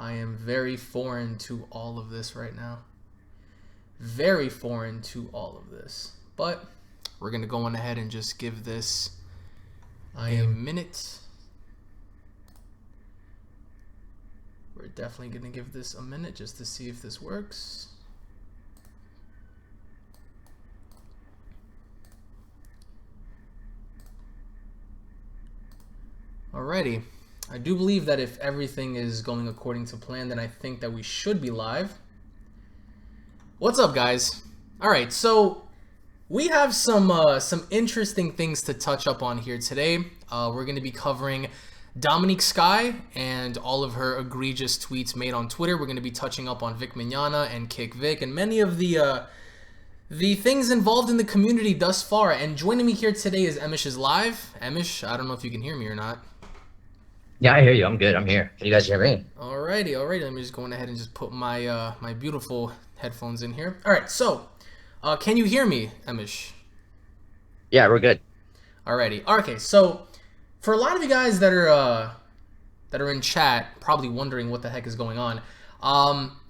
I am very foreign to all of this right now. Very foreign to all of this. But we're going to go on ahead and just give this a minute. We're definitely going to give this a minute just to see if this works. Alrighty. I do believe that if everything is going according to plan, then I think that we should be live. What's up, guys? Alright, so we have some interesting things to touch up on here today. We're going to be covering Skye and all of her egregious tweets made on Twitter. We're going to be touching up on Vic Mignogna and KickVic and many of the things involved in the community thus far. And joining me here today is EmoshIsLive. Emosh, I don't know if you can hear me or not. Yeah, I hear you. I'm good. I'm here. Can you guys hear me? Alrighty. Let me just go ahead and just put my my beautiful headphones in here. All right. So, can you hear me, Emosh? Yeah, we're good. Alrighty. Okay. So, for a lot of you guys that are in chat, probably wondering what the heck is going on,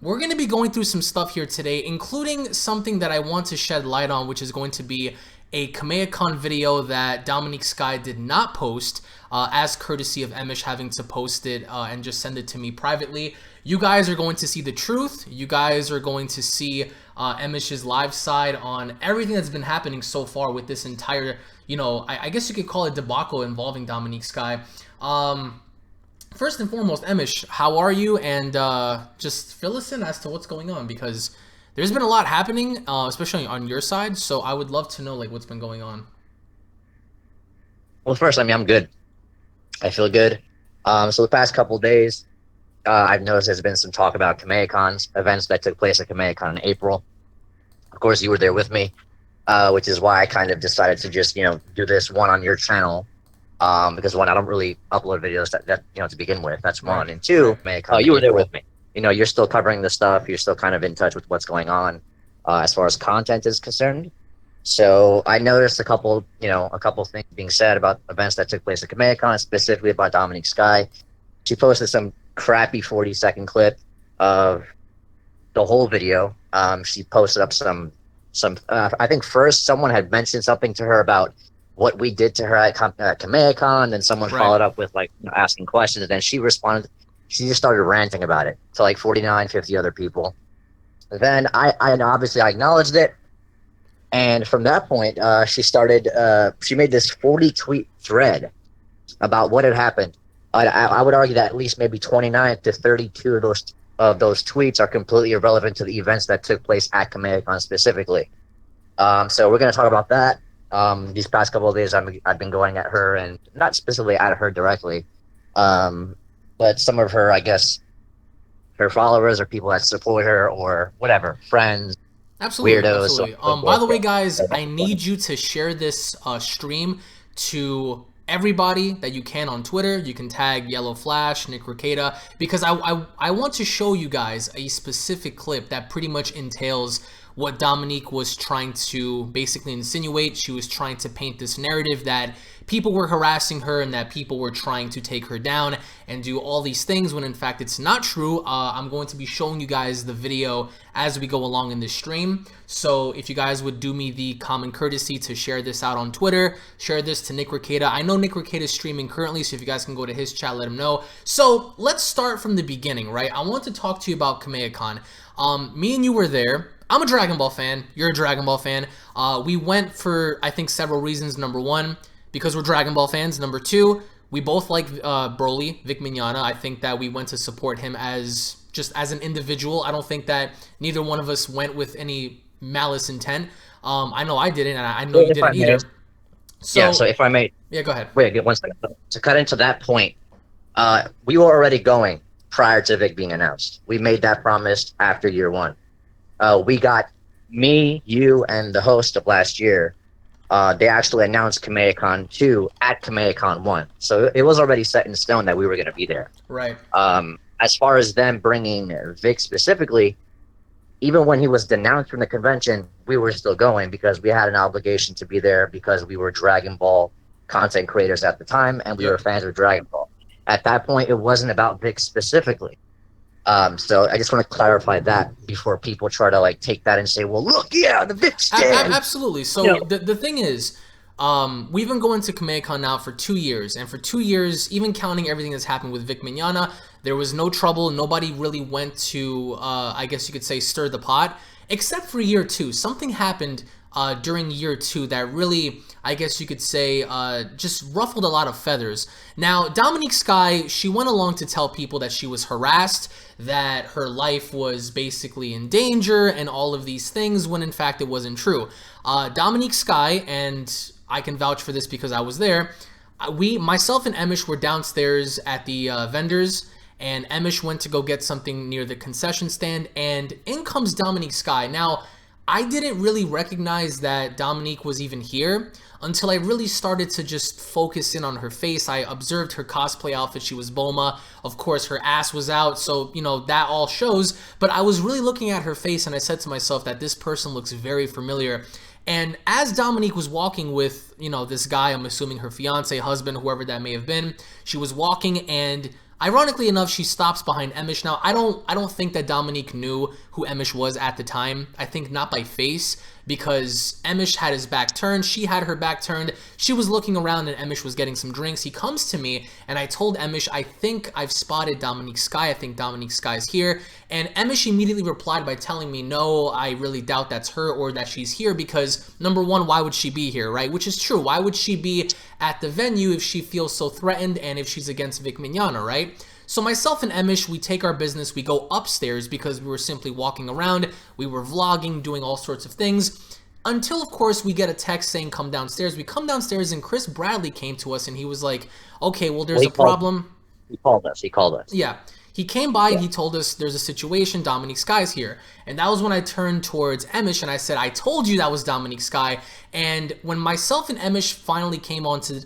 we're going to be going through some stuff here today, including something that I want to shed light on, which is going to be a KamehamehaCon video that Skye did not post, as courtesy of Emosh having to post it and just send it to me privately. You guys are going to see the truth. You guys are going to see Emosh's live side on everything that's been happening so far with this entire, you know, I guess you could call it debacle involving Skye. First and foremost, Emosh, how are you? And just fill us in as to what's going on, because there's been a lot happening, especially on your side. So I would love to know like what's been going on. Well, first, I mean, I'm good. I feel good. So the past couple of days, I've noticed there's been some talk about KamehamehaCons, events that took place at KamehamehaCon in April. Of course, you were there with me, which is why I kind of decided to just, you know, do this one on your channel. Because one, I don't really upload videos that you know, to begin with. That's one. And two, you were there with me. You know, you're still covering the stuff. You're still kind of in touch with what's going on as far as content is concerned. So I noticed a couple things being said about events that took place at KamehamehaCon, specifically about Skye. She posted some crappy 40-second clip of the whole video. She posted up some. I think first someone had mentioned something to her about what we did to her at KamehamehaCon, then someone followed up with like, you know, asking questions, and then she responded. She just started ranting about it to like 49, 50 other people. Then I obviously I acknowledged it. And from that point, she made this 40 tweet thread about what had happened. I would argue that at least maybe 29 to 32 of those tweets are completely irrelevant to the events that took place at KamehamehaCon specifically. So we're going to talk about that. These past couple of days, I've been going at her, and not specifically at her directly, but some of her, I guess, her followers or people that support her or whatever, friends. Absolutely, weirdos. Absolutely. By the way, guys, I need you to share this stream to everybody that you can on Twitter. You can tag Yellow Flash, Nick Rekieta, because I want to show you guys a specific clip that pretty much entails what Dominique was trying to basically insinuate. She was trying to paint this narrative that people were harassing her and that people were trying to take her down and do all these things, when in fact it's not true. I'm going to be showing you guys the video as we go along in this stream. So if you guys would do me the common courtesy to share this out on Twitter, share this to Nick Rekieta. I know Nick Rekieta is streaming currently, so if you guys can go to his chat, let him know. So let's start from the beginning, right? I want to talk to you about KamehamehaCon. Me and you were there. I'm a Dragon Ball fan. You're a Dragon Ball fan. We went for, I think, several reasons. Number one, because we're Dragon Ball fans. Number two, we both like Broly, Vic Mignogna. I think that we went to support him as an individual. I don't think that neither one of us went with any malice intent. I know I didn't, and I know you didn't either. So if I may. Yeah, go ahead. Wait, 1 second. To cut into that point, we were already going prior to Vic being announced. We made that promise after year one. We got me, you, and the host of last year. They actually announced KamehamehaCon 2 at KamehamehaCon 1. So it was already set in stone that we were going to be there. Right. As far as them bringing Vic specifically, even when he was denounced from the convention, we were still going because we had an obligation to be there because we were Dragon Ball content creators at the time and we were fans of Dragon Ball. At that point, it wasn't about Vic specifically. So I just want to clarify that before people try to like take that and say, well, look, yeah, the Vic stand. Absolutely. So You know, the thing is, we've been going to Kamehacon now for 2 years, and for 2 years, even counting everything that's happened with Vic Mignogna, there was no trouble. Nobody really went to, I guess you could say, stir the pot, except for year two. Something happened during year two that really, I guess you could say, just ruffled a lot of feathers. Now, Dominique Skye, she went along to tell people that she was harassed, that her life was basically in danger, and all of these things, when in fact it wasn't true. Dominique Skye, and I can vouch for this because I was there, myself and Emish were downstairs at the vendors, and Emish went to go get something near the concession stand, and in comes Dominique Skye. Now, I didn't really recognize that Dominique was even here until I really started to just focus in on her face. I observed her cosplay outfit. She was Bulma. Of course, her ass was out, so, you know, that all shows. But I was really looking at her face, and I said to myself that this person looks very familiar. And as Dominique was walking with, you know, this guy, I'm assuming her fiance, husband, whoever that may have been, she was walking, and ironically enough, she stops behind Emish. Now, I don't think that Dominique knew who Emish was at the time. I think not by face, because Emish had his back turned. She had her back turned. She was looking around, and Emish was getting some drinks. He comes to me, and I told Emish, I think I've spotted Dominique Skye. I think Dominique Skye's here. And Emish immediately replied by telling me, no, I really doubt that's her or that she's here, because number one, why would she be here, right? Which is true. Why would she be at the venue if she feels so threatened and if she's against Vic Mignogna, right? So myself and Emish, we take our business, we go upstairs because we were simply walking around, we were vlogging, doing all sorts of things, until of course we get a text saying come downstairs. We come downstairs and Chris Bradley came to us and he was like, okay, well there's a problem. He called us. Yeah. He came by and he told us there's a situation, Dominique Skye's here. And that was when I turned towards Emish and I said, I told you that was Dominique Skye. And when myself and Emish finally came onto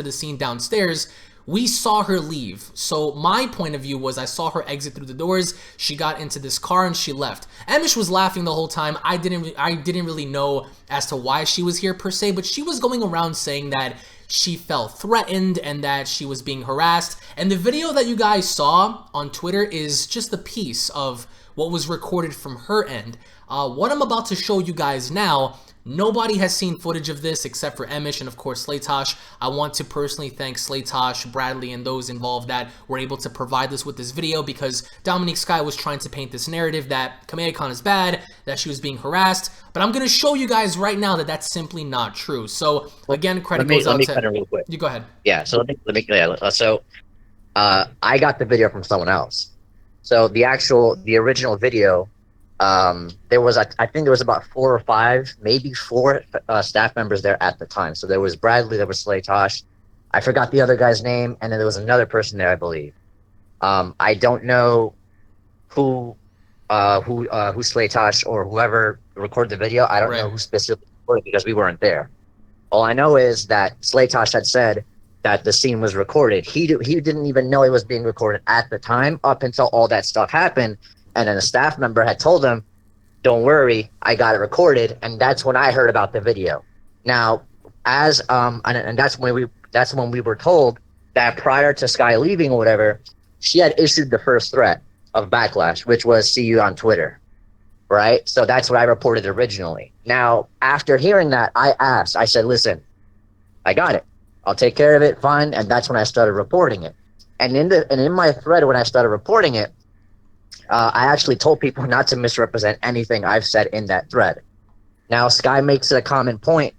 the scene downstairs, we saw her leave. So my point of view was I saw her exit through the doors. She got into this car and she left. Emish was laughing the whole time. I didn't really know as to why she was here per se, but she was going around saying that she felt threatened and that she was being harassed. And the video that you guys saw on Twitter is just a piece of what was recorded from her end. What I'm about to show you guys now, nobody has seen footage of this except for Emish and of course Slaytosh. I want to personally thank Slaytosh, Bradley, and those involved that were able to provide us with this video, because Dominique Skye was trying to paint this narrative that Kamehacon is bad, that she was being harassed. But I'm going to show you guys right now that that's simply not true. So again, credit goes out to... Let me cut it real quick. You go ahead. Yeah, so I got the video from someone else. So the original video, there was, I think there was about 4 or 5, maybe 4 staff members there at the time. So there was Bradley, there was Slaytosh, I forgot the other guy's name, and then there was another person there, I believe. I don't know who Slaytosh or whoever recorded the video. I don't know who specifically recorded it because we weren't there. All I know is that Slaytosh had said that the scene was recorded. He didn't even know it was being recorded at the time up until all that stuff happened. And then a staff member had told him, don't worry, I got it recorded. And that's when I heard about the video. Now, and that's when we were told that prior to Skye leaving or whatever, she had issued the first threat of backlash, which was see you on Twitter, right? So that's what I reported originally. Now, after hearing that, I said, listen, I got it. I'll take care of it, fine. And that's when I started reporting it. And in my thread, when I started reporting it, I actually told people not to misrepresent anything I've said in that thread. Now, Skye makes it a common point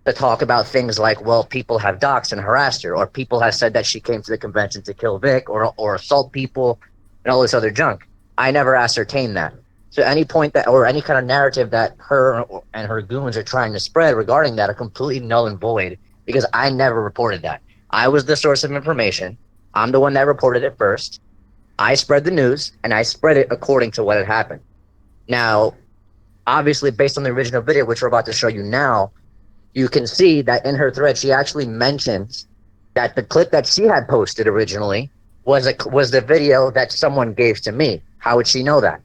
to talk about things like, well, people have doxed and harassed her, or people have said that she came to the convention to kill Vic or assault people and all this other junk. I never ascertained that. So any point that, or any kind of narrative that her and her goons are trying to spread regarding that are completely null and void, because I never reported that. I was the source of information. I'm the one that reported it first. I spread the news, and I spread it according to what had happened. Now, obviously, based on the original video, which we're about to show you now, you can see that in her thread, she actually mentions that the clip that she had posted originally was the video that someone gave to me. How would she know that?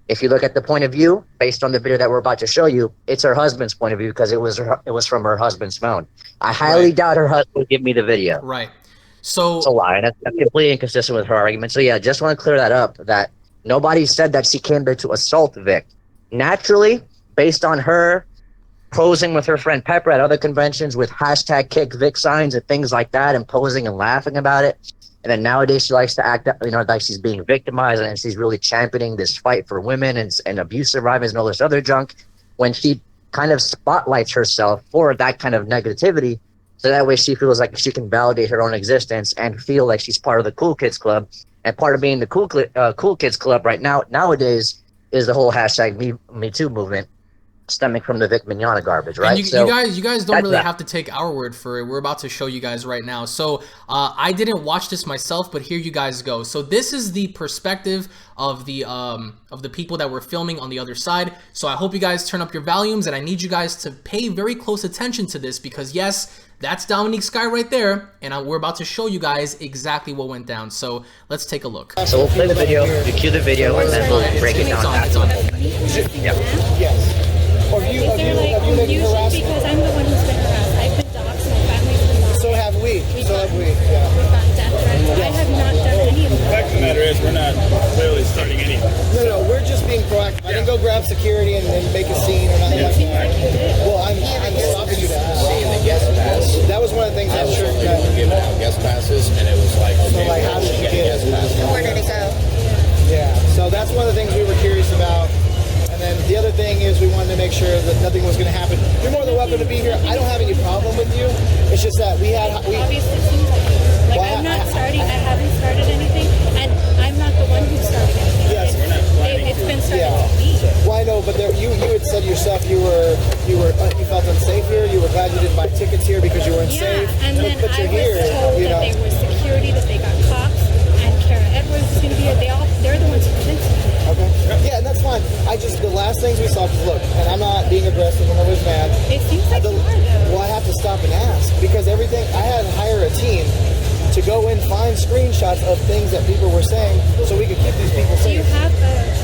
If you look at the point of view, based on the video that we're about to show you, it's her husband's point of view because it was from her husband's phone. I highly doubt her husband would give me the video. Right. So it's a lie, and that's completely inconsistent with her argument. So yeah, just want to clear that up, that Nobody said that she came there to assault Vic. Naturally, based on her posing with her friend Pepper at other conventions with hashtag KickVic signs and things like that, and posing and laughing about it. And then nowadays she likes to act, like she's being victimized, and she's really championing this fight for women and abuse survivors and all this other junk. When she kind of spotlights herself for that kind of negativity, so that way she feels like she can validate her own existence and feel like she's part of the cool kids club. And part of being the cool kids club right now nowadays is the whole hashtag Me Too movement, stemming from the Vic Mignogna garbage, right? And you guys don't really have to take our word for it. We're about to show you guys right now. So I didn't watch this myself, but here you guys go. So this is the perspective of the people that were filming on the other side. So I hope you guys turn up your volumes, and I need you guys to pay very close attention to this, because yes, that's Dominique Skye right there, and we're about to show you guys exactly what went down. So let's take a look. So we'll play the video, you cue the video, and then we'll break it down. It's on. Yeah. Yes. Have you been harassed? Because I'm the one who's been harassed. I've been doxxed, my family's been doxxed. So have we. We've gotten death threats. I have not done any of The that. fact of the matter is, we're not clearly starting anything. No, we're just being proactive. I didn't go grab security and make a scene or nothing like that. Well, I'm stopping you to ask. Seeing the guest pass. That was one of the things I I'm was sure people that. giving out guest passes, and it was like, okay, like, how did you get guest pass? Where did it go? Yeah. So that's one of the things we were curious about. And then the other thing is we wanted to make sure that nothing was going to happen. You're more than welcome to be here. I don't have any problem with you. It's just that Obviously, it seems like it. Like, Well, I'm not starting. I haven't started anything, and I'm not the one who started anything. Yes. It's been started Yeah. to me. Well, I know, but you had said yourself you felt unsafe here. You were glad you didn't buy tickets here because you weren't Yeah, safe. and then but I you're was here, told you know. that there was security, that they got cops, and Kara Edwards is going to be here. They're the ones who convinced me. Okay. Yeah, and that's fine. The last things we saw, because look, and I'm not being aggressive when I was mad. It seems like you are, though. Well, I have to stop and ask because everything, I had to hire a team to go and find screenshots of things that people were saying so we could keep these people Do you safe. have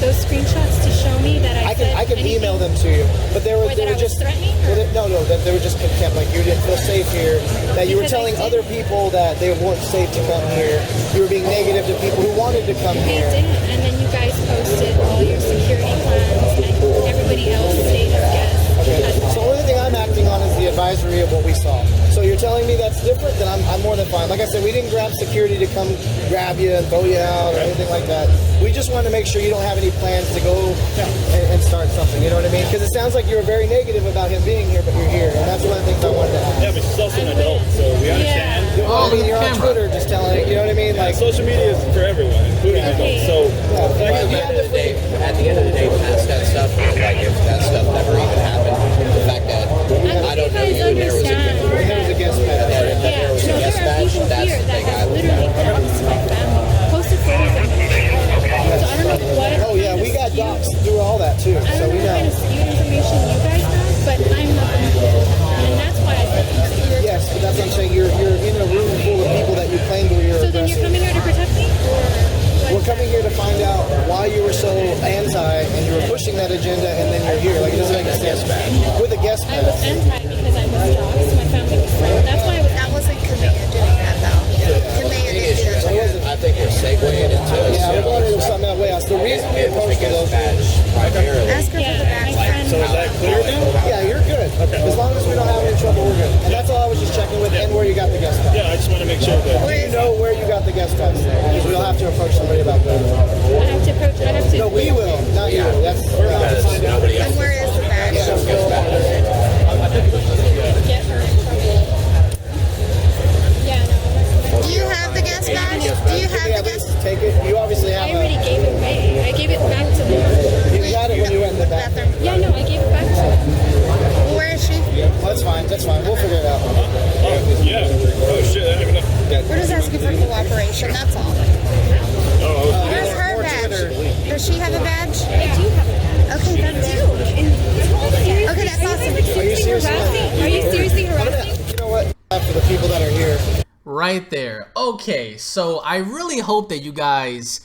those screenshots to show me that I said I can anything? email them to you, but they were Or that I was just threatening, or? no, that they were just contempt. Like you didn't feel safe here. That you were Because I telling did. other people that they weren't safe to come here. You were being negative to people who wanted to come They here. didn't, and then you guys posted all your security plans, and everybody else stayed as guests. Okay. So the only thing I'm acting on is the advisory of what we saw. So you're telling me that's different, then I'm more than fine. Like I said, we didn't grab security to come grab you and throw you out or anything like that. We just wanted to make sure you don't have any plans to go and start something. You know what I mean? Because it sounds like you were very negative about him being here, but you're here, and that's one of the things I wanted to ask. Yeah, but she's also an adult, so we understand. I mean, you're on camera. Twitter just telling, you know what I mean? Like, Social media is for everyone, including Okay. adults. So, yeah, But at the end of the day, past that stuff, like if that stuff never even happened, the fact that I don't know you you and there was a understand. gift, there was a guest pass. that if there was a No, guest there are badge, people that's here the that thing I have would literally doxed my family, posted photos of my family. So I don't know what. Oh, yeah, we got doxed through all that, too. I So don't we know what kind know. of skewed information you guys have, but I'm not the one. And that's why I said you're. Yes, but that's what I'm saying. You're in a room full of people that you claimed were your So then you're aggressors. coming here to protect me, or what? We're coming here to find out why you were so anti and you were pushing that agenda and then you're here. Like, it doesn't make sense. With a guest I was pass. anti because I was doxxed. My family was threatened. That's why I was. That wasn't Kamea doing that though. Kamea didn't do that. I think we're segueing into Yeah, we're going to do something that way. The reason we approached guest those badge primarily. Ask her for the Yeah, back. my friend. so is that clear now? Yeah, you're good. As long as we don't have any trouble, we're good. And that's all I was just checking with and where you got the guest pass. Yeah, I just want to make sure that. Do you know where you got the guest pass? Because we'll have to approach somebody about that. I have to approach. I have to. No, we will, not you. That's we're about to find out. Nobody And else. where is the badge? Get her in trouble. Yeah, no. Do you have the guest badge? Do you have Yeah, the at least guest? take it. You obviously have I already gave it away. I gave it back to them. You got it when you went in the back. Bathroom. Yeah, no, I gave it back to them. Well, where is she? That's fine. That's fine. We'll figure it out. Oh, yeah. Oh, shit. I don't even know. We're just asking for cooperation. That's all. Oh, Where's her More badge? Twitter. Does she have a badge? I do have it. Okay, that's you. Okay, that's awesome. Are you seriously? Are you seriously harassing? You know what? For the people that are here. Right there. Okay, so I really hope that you guys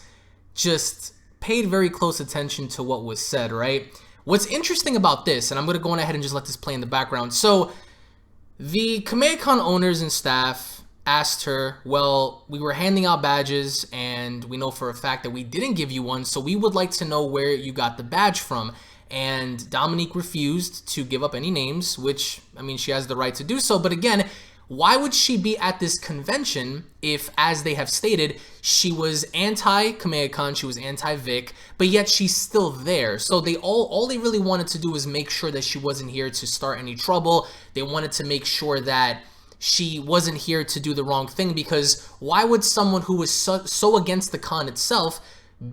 just paid very close attention to what was said, right? What's interesting about this, and I'm going to go on ahead and just let this play in the background. So the KamehamehaCon owners and staff asked her, well, we were handing out badges and we know for a fact that we didn't give you one, so we would like to know where you got the badge from. And Dominique refused to give up any names, which, I mean, she has the right to do so. But again, why would she be at this convention if, as they have stated, she was anti-Kamehacon, she was anti-Vic, but yet she's still there? So they all they really wanted to do was make sure that she wasn't here to start any trouble. They wanted to make sure that she wasn't here to do the wrong thing, because why would someone who was so against the con itself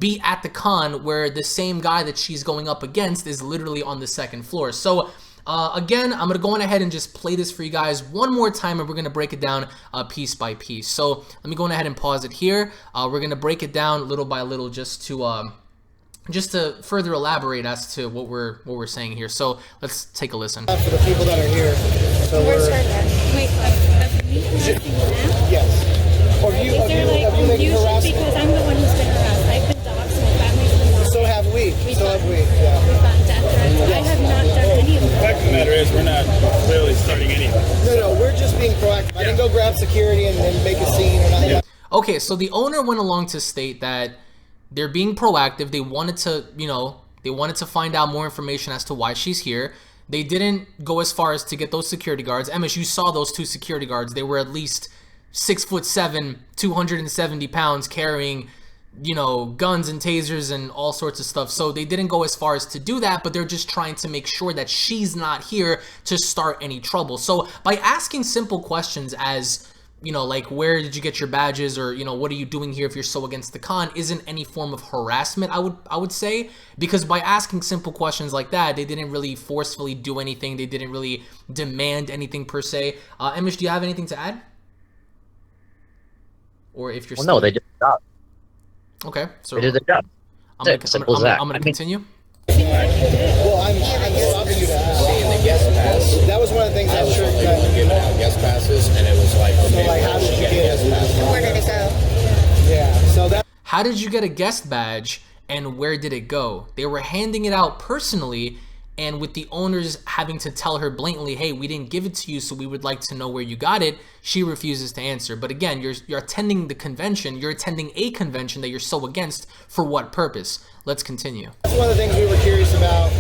be at the con where the same guy that she's going up against is literally on the second floor? So again, I'm gonna go on ahead and just play this for you guys one more time, and we're gonna break it down piece by piece. So let me go on ahead and pause it here. We're gonna break it down little by little just to further elaborate as to what we're saying here. So let's take a listen. For the people that are here, so Where's her bed? Wait, of me harassing you now? yes. Or you, Is there like have you making confusion? harassment? Because I'm the one who's been harassed. I've been doxxed, my family's been doxxed. So have we. We've So have gotten- we. Yeah. We've gotten death threats. I have not done any of The that. fact of the matter is, we're not clearly starting anything. No, we're just being proactive. I didn't go grab security and make a scene or nothing. Okay, so the owner went along to state that they're being proactive. They wanted to, you know, they wanted to find out more information as to why she's here. They didn't go as far as to get those security guards. Emish, you saw those two security guards. They were at least 6'7", 270 pounds, carrying, you know, guns and tasers and all sorts of stuff. So they didn't go as far as to do that, but they're just trying to make sure that she's not here to start any trouble. So by asking simple questions as, you know, like, where did you get your badges, or, you know, what are you doing here if you're so against the con, isn't any form of harassment, I would say, because by asking simple questions like that, they didn't really forcefully do anything. They didn't really demand anything per se. Emish, do you have anything to add? Or if you're No, they did the job. Okay, so They did the job. I'm Simple as that. gonna continue. Well, I'm stopping you to ask. Seeing the guest pass, That was one of the things I I'm was sure trying to give out guest passes, and it was like, okay, like, how where did she you get get guest it? passes? Where did it go? Yeah. So that. How did you get a guest badge, and where did it go? They were handing it out personally, and with the owners having to tell her blatantly, hey, we didn't give it to you, so we would like to know where you got it, she refuses to answer. But again, you're attending the convention, you're attending a convention that you're so against. For what purpose? Let's continue. That's one of the things we were curious about.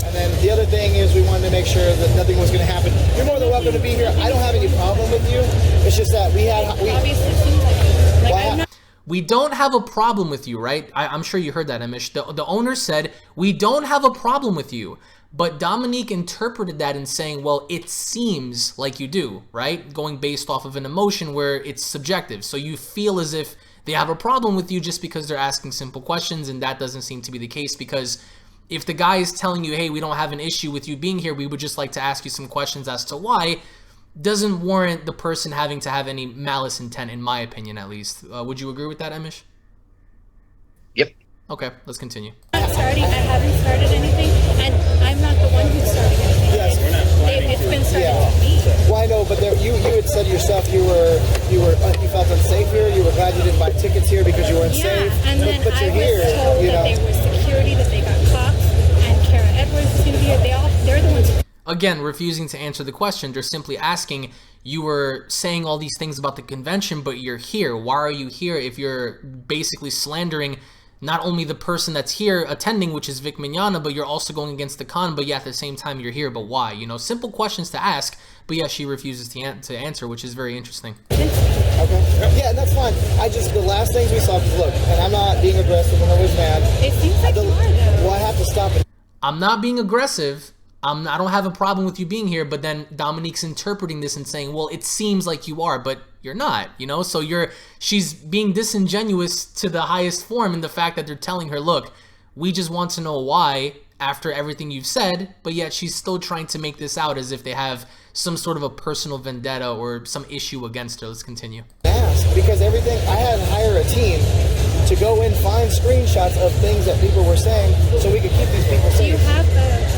And then the other thing is we wanted to make sure that nothing was going to happen. You're more than welcome to be here. I don't have any problem with you. It's just that we Obviously seems like it. Like, I'm not. We don't have a problem with you, right? I'm sure you heard that, Emish. The owner said, we don't have a problem with you. But Dominique interpreted that in saying, well, it seems like you do, right? Going based off of an emotion where it's subjective. So you feel as if they have a problem with you just because they're asking simple questions, and that doesn't seem to be the case, because if the guy is telling you, hey, we don't have an issue with you being here, we would just like to ask you some questions as to why, doesn't warrant the person having to have any malice intent, in my opinion, at least. Would you agree with that, Emish? Yep. Okay, let's continue. I haven't started anything, and I'm not the one who's starting anything. Yes. It's been started Yeah. to me. Well, I know, but you had said yourself you felt unsafe here. You were glad you didn't buy tickets here because you weren't Yeah, safe. and then but I you're was here, told you that know. there was security, that they got cops, and Kara Edwards is going to be here. They're the ones. Again, refusing to answer the question. They're simply asking, you were saying all these things about the convention, but you're here. Why are you here if you're basically slandering not only the person that's here attending, which is Vic Mignogna, but you're also going against the con, but yeah, at the same time you're here, but why? You know, simple questions to ask, but yeah, she refuses to answer, which is very interesting. Okay. Yeah, and that's fine. The last things we saw, because look, and I'm not being aggressive and always mad. It seems like you are, though. Well, I have to stop it. I'm not being aggressive. I don't have a problem with you being here, but then Dominique's interpreting this and saying, well, it seems like you are, but you're not, you know? So she's being disingenuous to the highest form in the fact that they're telling her, look, we just want to know why after everything you've said, but yet she's still trying to make this out as if they have some sort of a personal vendetta or some issue against her. Let's continue. Ask, because everything, I had to hire a team to go and find screenshots of things that people were saying so we could keep these people Do you safe. have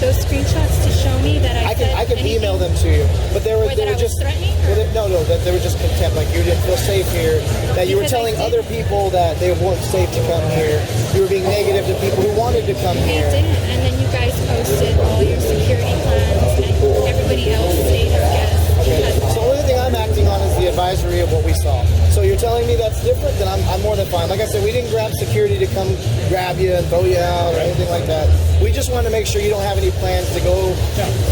those screenshots to show me that I I can email them to you, but they were Or that I was just threatening, or- no, that they were just contempt. Like you didn't feel safe here. That you were Because I telling did. other people that they weren't safe to come here. You were being negative to people who wanted to come They here. didn't, and then you guys posted all your security plans, and everybody else stayed as guests. Okay. So the only thing I'm acting on is the advisory of what we saw. So you're telling me that's different, then I'm more than fine. Like I said, we didn't grab security to come grab you and throw you out or anything like that. We just want to make sure you don't have any plans to go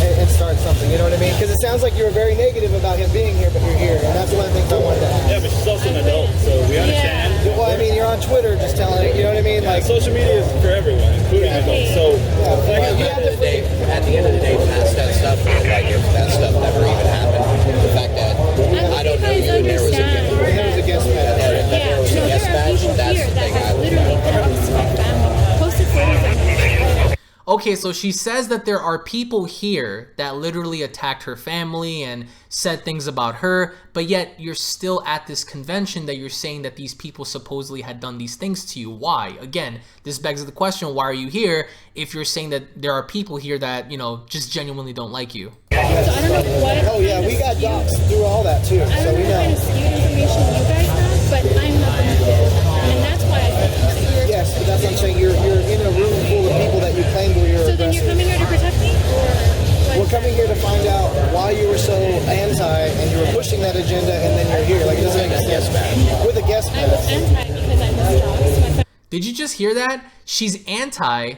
and start something, you know what I mean? Because it sounds like you were very negative about him being here, but you're here, and that's one of the things I wanted to ask. Yeah, but she's also an adult, so we understand. Well, I mean, you're on Twitter just telling it, you know what I mean? Like, Social media is for everyone, including adults. So, At the end of the day, past that stuff, like if that stuff never even happened, the fact that I don't know you and there was a gift. there was a guest pass. There was a guest badge, that's the thing I would literally put my family, posted photos of me. Okay, so she says that there are people here that literally attacked her family and said things about her, but yet you're still at this convention that you're saying that these people supposedly had done these things to you. Why? Again, this begs the question, why are you here if you're saying that there are people here that, you know, just genuinely don't like you? So I don't know what. Oh, yeah, we got docs through all that, too, I so don't we know what kind know. of skewed information you guys have, but I'm not going to do it. And that's why I said that you were. Yes, but that's what I'm saying. You're in a room full of people that you claimed were your So then you're aggressors. coming here to protect me, or what? We're coming here to find out why you were so anti and you were pushing that agenda and then you're here. Like, it doesn't make sense. With a guest I was pass. anti because I was doxxed. Did you just hear that? She's anti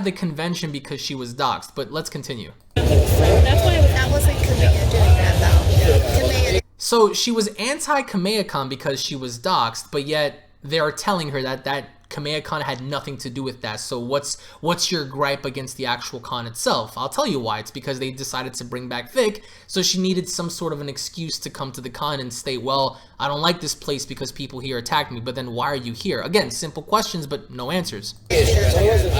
the convention because she was doxxed, but let's continue. That's why I was. That wasn't Kamea doing that though. Kamea. So she was anti-KamehaCon because she was doxxed, but yet they are telling her that KamehaCon had nothing to do with that. So what's your gripe against the actual con itself? I'll tell you why. It's because they decided to bring back Vic, so she needed some sort of an excuse to come to the con and state, well, I don't like this place because people here attacked me, but then why are you here? Again, simple questions, but no answers. I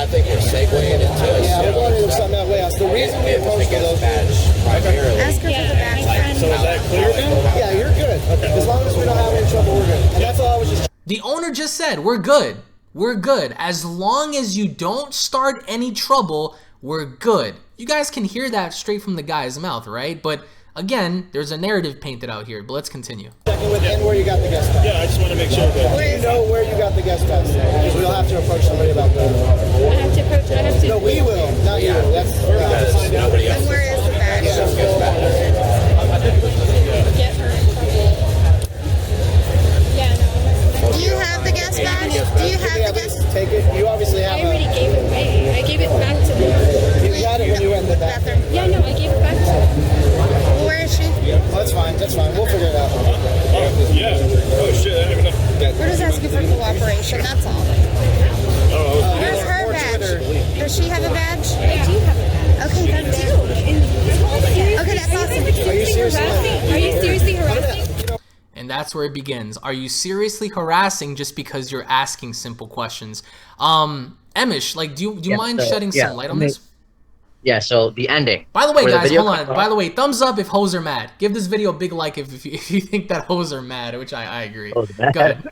think we're segueing into Yeah, we're going to do something that way. That's the reason we approached for those. badge primarily. Ask her for the badge. so is that clear then? Yeah, you're good. As long as we don't have any trouble, we're good. And that's all I was just. The owner just said, we're good. We're good. As long as you don't start any trouble, we're good. You guys can hear that straight from the guy's mouth, right? But again, there's a narrative painted out here, but let's continue. Checking with and where you got the guest pass. Yeah, I just want to make sure that. Do you know where you got the guest pass? Because we'll have to approach somebody about that. I have to approach. I have to. No, we will, not you. That's we'll have to find out. Nobody else. And where is the badge? Get her in trouble. Yeah, no. Do you have the guest badge? Do you have the guest? Take it. You obviously have I already a. gave it away. I gave it back to them. You got it when you went to the bathroom. Bathroom. Yeah, no, I gave it back to them. Well, where is she? Oh, that's fine. That's fine. We'll figure it out. Oh, yeah. Oh, shit. I don't even know. We're just asking for cooperation. That's all. Oh, Where's her Or badge? Twitter. Does she have a badge? I do have it. Okay, that's it. Okay, that's awesome. Are you seriously? Are you seriously harassing? And that's where it begins. Are you seriously harassing just because you're asking simple questions? Emosh, like, do you mind shedding some light on this? Yeah, so the ending. By the way, where guys, video hold on. cuts off- By the way, thumbs up if hoes are mad. Give this video a big like if you think that hoes are mad, which I agree. Hoes are Go ahead.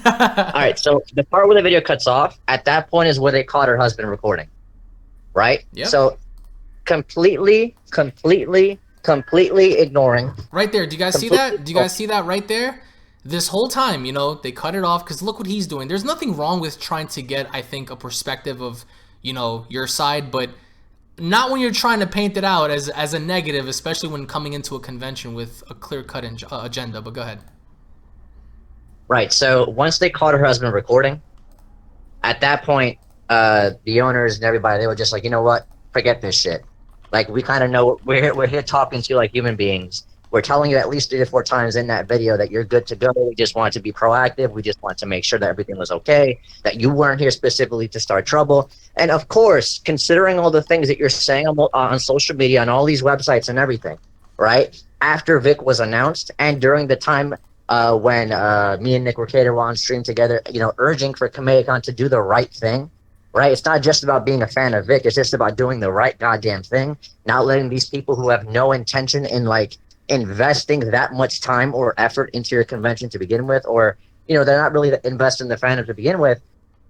All right, so the part where the video cuts off, at that point is where they caught her husband recording, right? Yep. So completely ignoring. Right there. Do you guys see that? Do you guys see that right there? This whole time, you know, they cut it off because look what he's doing. There's nothing wrong with trying to get, I think, a perspective of, you know, your side, but not when you're trying to paint it out as a negative, especially when coming into a convention with a clear-cut agenda. But go ahead. Right, so once they caught her husband recording, at that point, the owners and everybody, they were just like, you know what? Forget this shit. Like, we kind of know we're here talking to you like human beings. We're telling you at least 3 to 4 times in that video that you're good to go. We just wanted to be proactive. We just wanted to make sure that everything was okay, that you weren't here specifically to start trouble. And of course, considering all the things that you're saying on social media, on all these websites and everything, right? After Vic was announced and during the time when me and Nick Rekieta were on stream together, you know, urging for KamehaCon to do the right thing, right? It's not just about being a fan of Vic. It's just about doing the right goddamn thing, not letting these people who have no intention in, like, investing that much time or effort into your convention to begin with, or, you know, they're not really investing in the fandom to begin with.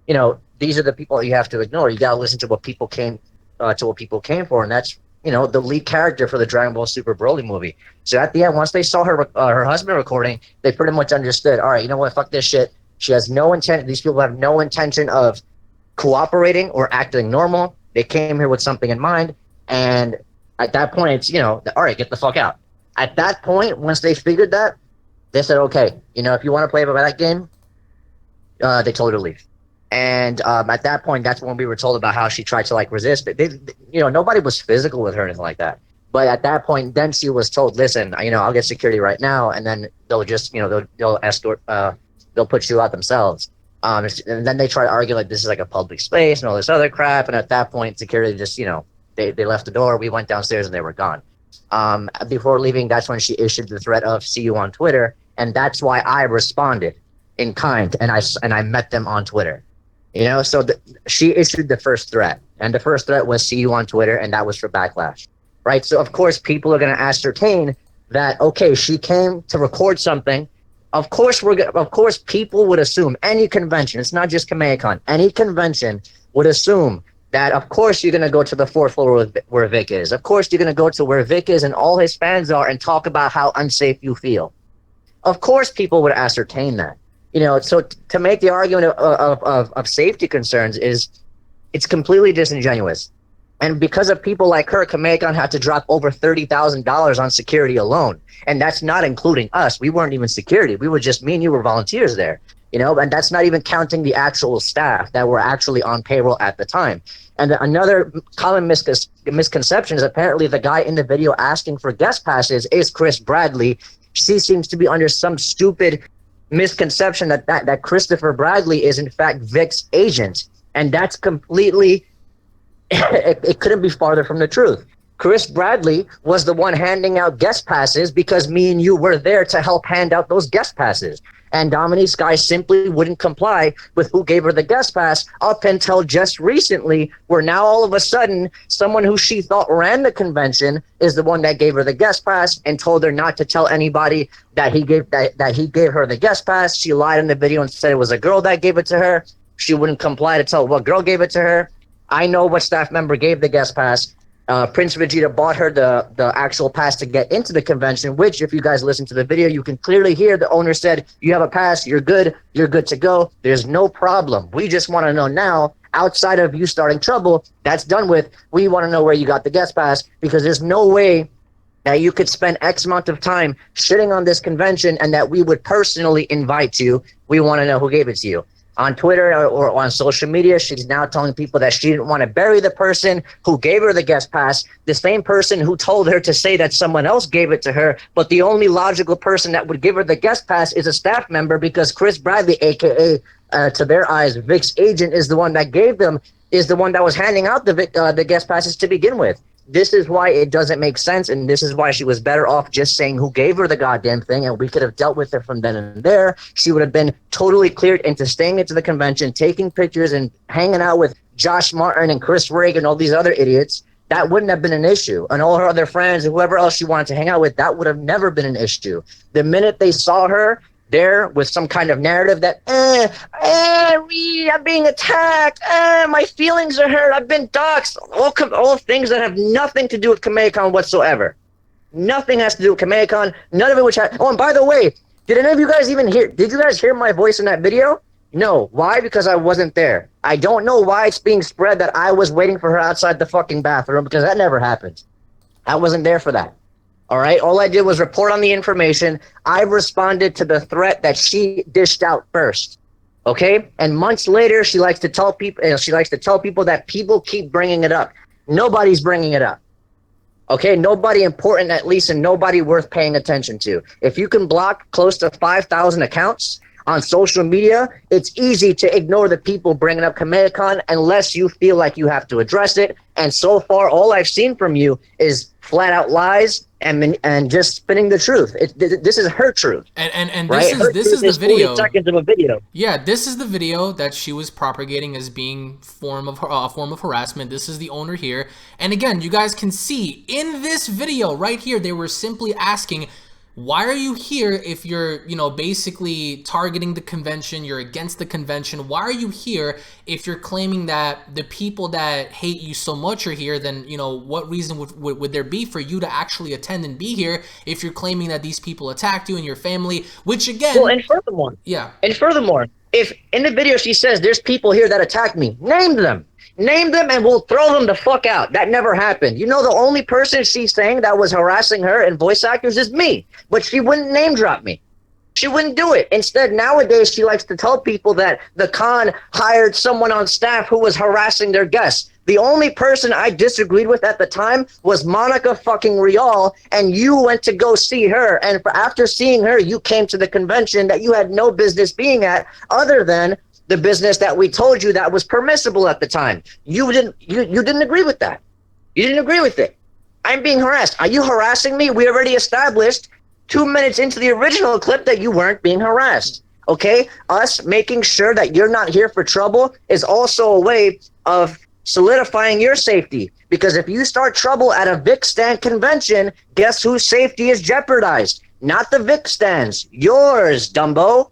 You know, these are the people you have to ignore. You got to listen to what people came for, and that's, you know, the lead character for the Dragon Ball Super Broly movie. So at the end, once they saw her husband recording, they pretty much understood, all right, you know what, fuck this shit. She has no intent. These people have no intention of cooperating or acting normal. They came here with something in mind, and at that point, it's, you know, all right, get the fuck out. At that point, once they figured that, they said, okay, if you want to play by that game, they told her to leave. And at that point, that's when we were told about how she tried to like resist. But nobody was physical with her or anything like that. But at that point, then she was told, listen, I'll get security right now, and then they'll just, they'll escort, they'll put you out themselves. And then they try to argue like this is like a public space and all this other crap. And at that point, security just, they left the door. We went downstairs and they were gone. Before leaving, that's when she issued the threat of see you on Twitter, and that's why I responded in kind, and I met them on Twitter. So she issued the first threat, and the first threat was see you on Twitter, and that was for backlash, right? So of course people are going to ascertain that, okay, she came to record something. Of course people would assume, any convention, it's not just KamehamehaCon, any convention would assume that of course you're going to go to the fourth floor where Vic is. Of course you're going to go to where Vic is and all his fans are and talk about how unsafe you feel. Of course people would ascertain that. So to make the argument of safety concerns it's completely disingenuous. And because of people like her, KamehamehaCon had to drop over $30,000 on security alone. And that's not including us. We weren't even security. We were just, me and you were volunteers there. And that's not even counting the actual staff that were actually on payroll at the time. And another common misconception is apparently the guy in the video asking for guest passes is Chris Bradley. She seems to be under some stupid misconception that Christopher Bradley is in fact Vic's agent. And that's completely, it couldn't be farther from the truth. Chris Bradley was the one handing out guest passes because me and you were there to help hand out those guest passes. And Dominique Skye simply wouldn't comply with who gave her the guest pass up until just recently, where now all of a sudden, someone who she thought ran the convention is the one that gave her the guest pass and told her not to tell anybody that he gave her the guest pass. She lied in the video and said it was a girl that gave it to her. She wouldn't comply to tell what girl gave it to her. I know what staff member gave the guest pass. Prince Vegeta bought her the actual pass to get into the convention, which if you guys listen to the video, you can clearly hear the owner said, you have a pass, you're good to go. There's no problem. We just want to know now, outside of you starting trouble, that's done with. We want to know where you got the guest pass, because there's no way that you could spend X amount of time shitting on this convention and that we would personally invite you. We want to know who gave it to you. On Twitter or on social media, she's now telling people that she didn't want to bury the person who gave her the guest pass, the same person who told her to say that someone else gave it to her, but the only logical person that would give her the guest pass is a staff member, because Chris Bradley, a.k.a. to their eyes, Vic's agent, is the one that gave them, is the one that was handing out the guest passes to begin with. This is why it doesn't make sense, and this is why she was better off just saying who gave her the goddamn thing, and we could have dealt with it from then and there. She would have been totally cleared into staying into the convention, taking pictures, and hanging out with Josh Martin and Chris Rigg and all these other idiots. That wouldn't have been an issue. And all her other friends and whoever else she wanted to hang out with, that would have never been an issue. The minute they saw her there with some kind of narrative that, I'm being attacked, my feelings are hurt, I've been doxxed, all things that have nothing to do with KamehamehaCon whatsoever. Nothing has to do with KamehamehaCon, none of it which had, oh, and by the way, did any of you guys did you guys hear my voice in that video? No. Why? Because I wasn't there. I don't know why it's being spread that I was waiting for her outside the fucking bathroom, because that never happened. I wasn't there for that. All right. All I did was report on the information. I responded to the threat that she dished out first. Okay. And months later, she likes to tell people that people keep bringing it up. Nobody's bringing it up. Okay. Nobody important, at least, and nobody worth paying attention to. If you can block close to 5,000 accounts on social media, it's easy to ignore the people bringing up KamehamehaCon unless you feel like you have to address it. And so far, all I've seen from you is flat out lies and just spinning the truth. This is her truth. And right? this is the video. 40 seconds of a video. Yeah, this is the video that she was propagating as being a form of harassment. This is the owner here. And again, you guys can see in this video right here, they were simply asking, why are you here if you're, basically targeting the convention, you're against the convention? Why are you here if you're claiming that the people that hate you so much are here? Then, what reason would there be for you to actually attend and be here if you're claiming that these people attacked you and your family? Which again... Well, and furthermore, if in the video she says, there's people here that attacked me, name them. Name them and we'll throw them the fuck out. That never happened. You know, the only person she's saying that was harassing her and voice actors is me. But she wouldn't name drop me. She wouldn't do it. Instead, nowadays, she likes to tell people that the con hired someone on staff who was harassing their guests. The only person I disagreed with at the time was Monica fucking Rial, and you went to go see her. And after seeing her, you came to the convention that you had no business being at, other than the business that we told you that was permissible at the time. You didn't agree with that. You didn't agree with it. I'm being harassed. Are you harassing me? We already established 2 minutes into the original clip that you weren't being harassed. Okay? Us making sure that you're not here for trouble is also a way of solidifying your safety, because if you start trouble at a Vic stand convention, guess whose safety is jeopardized? Not the Vic stands, yours, Dumbo.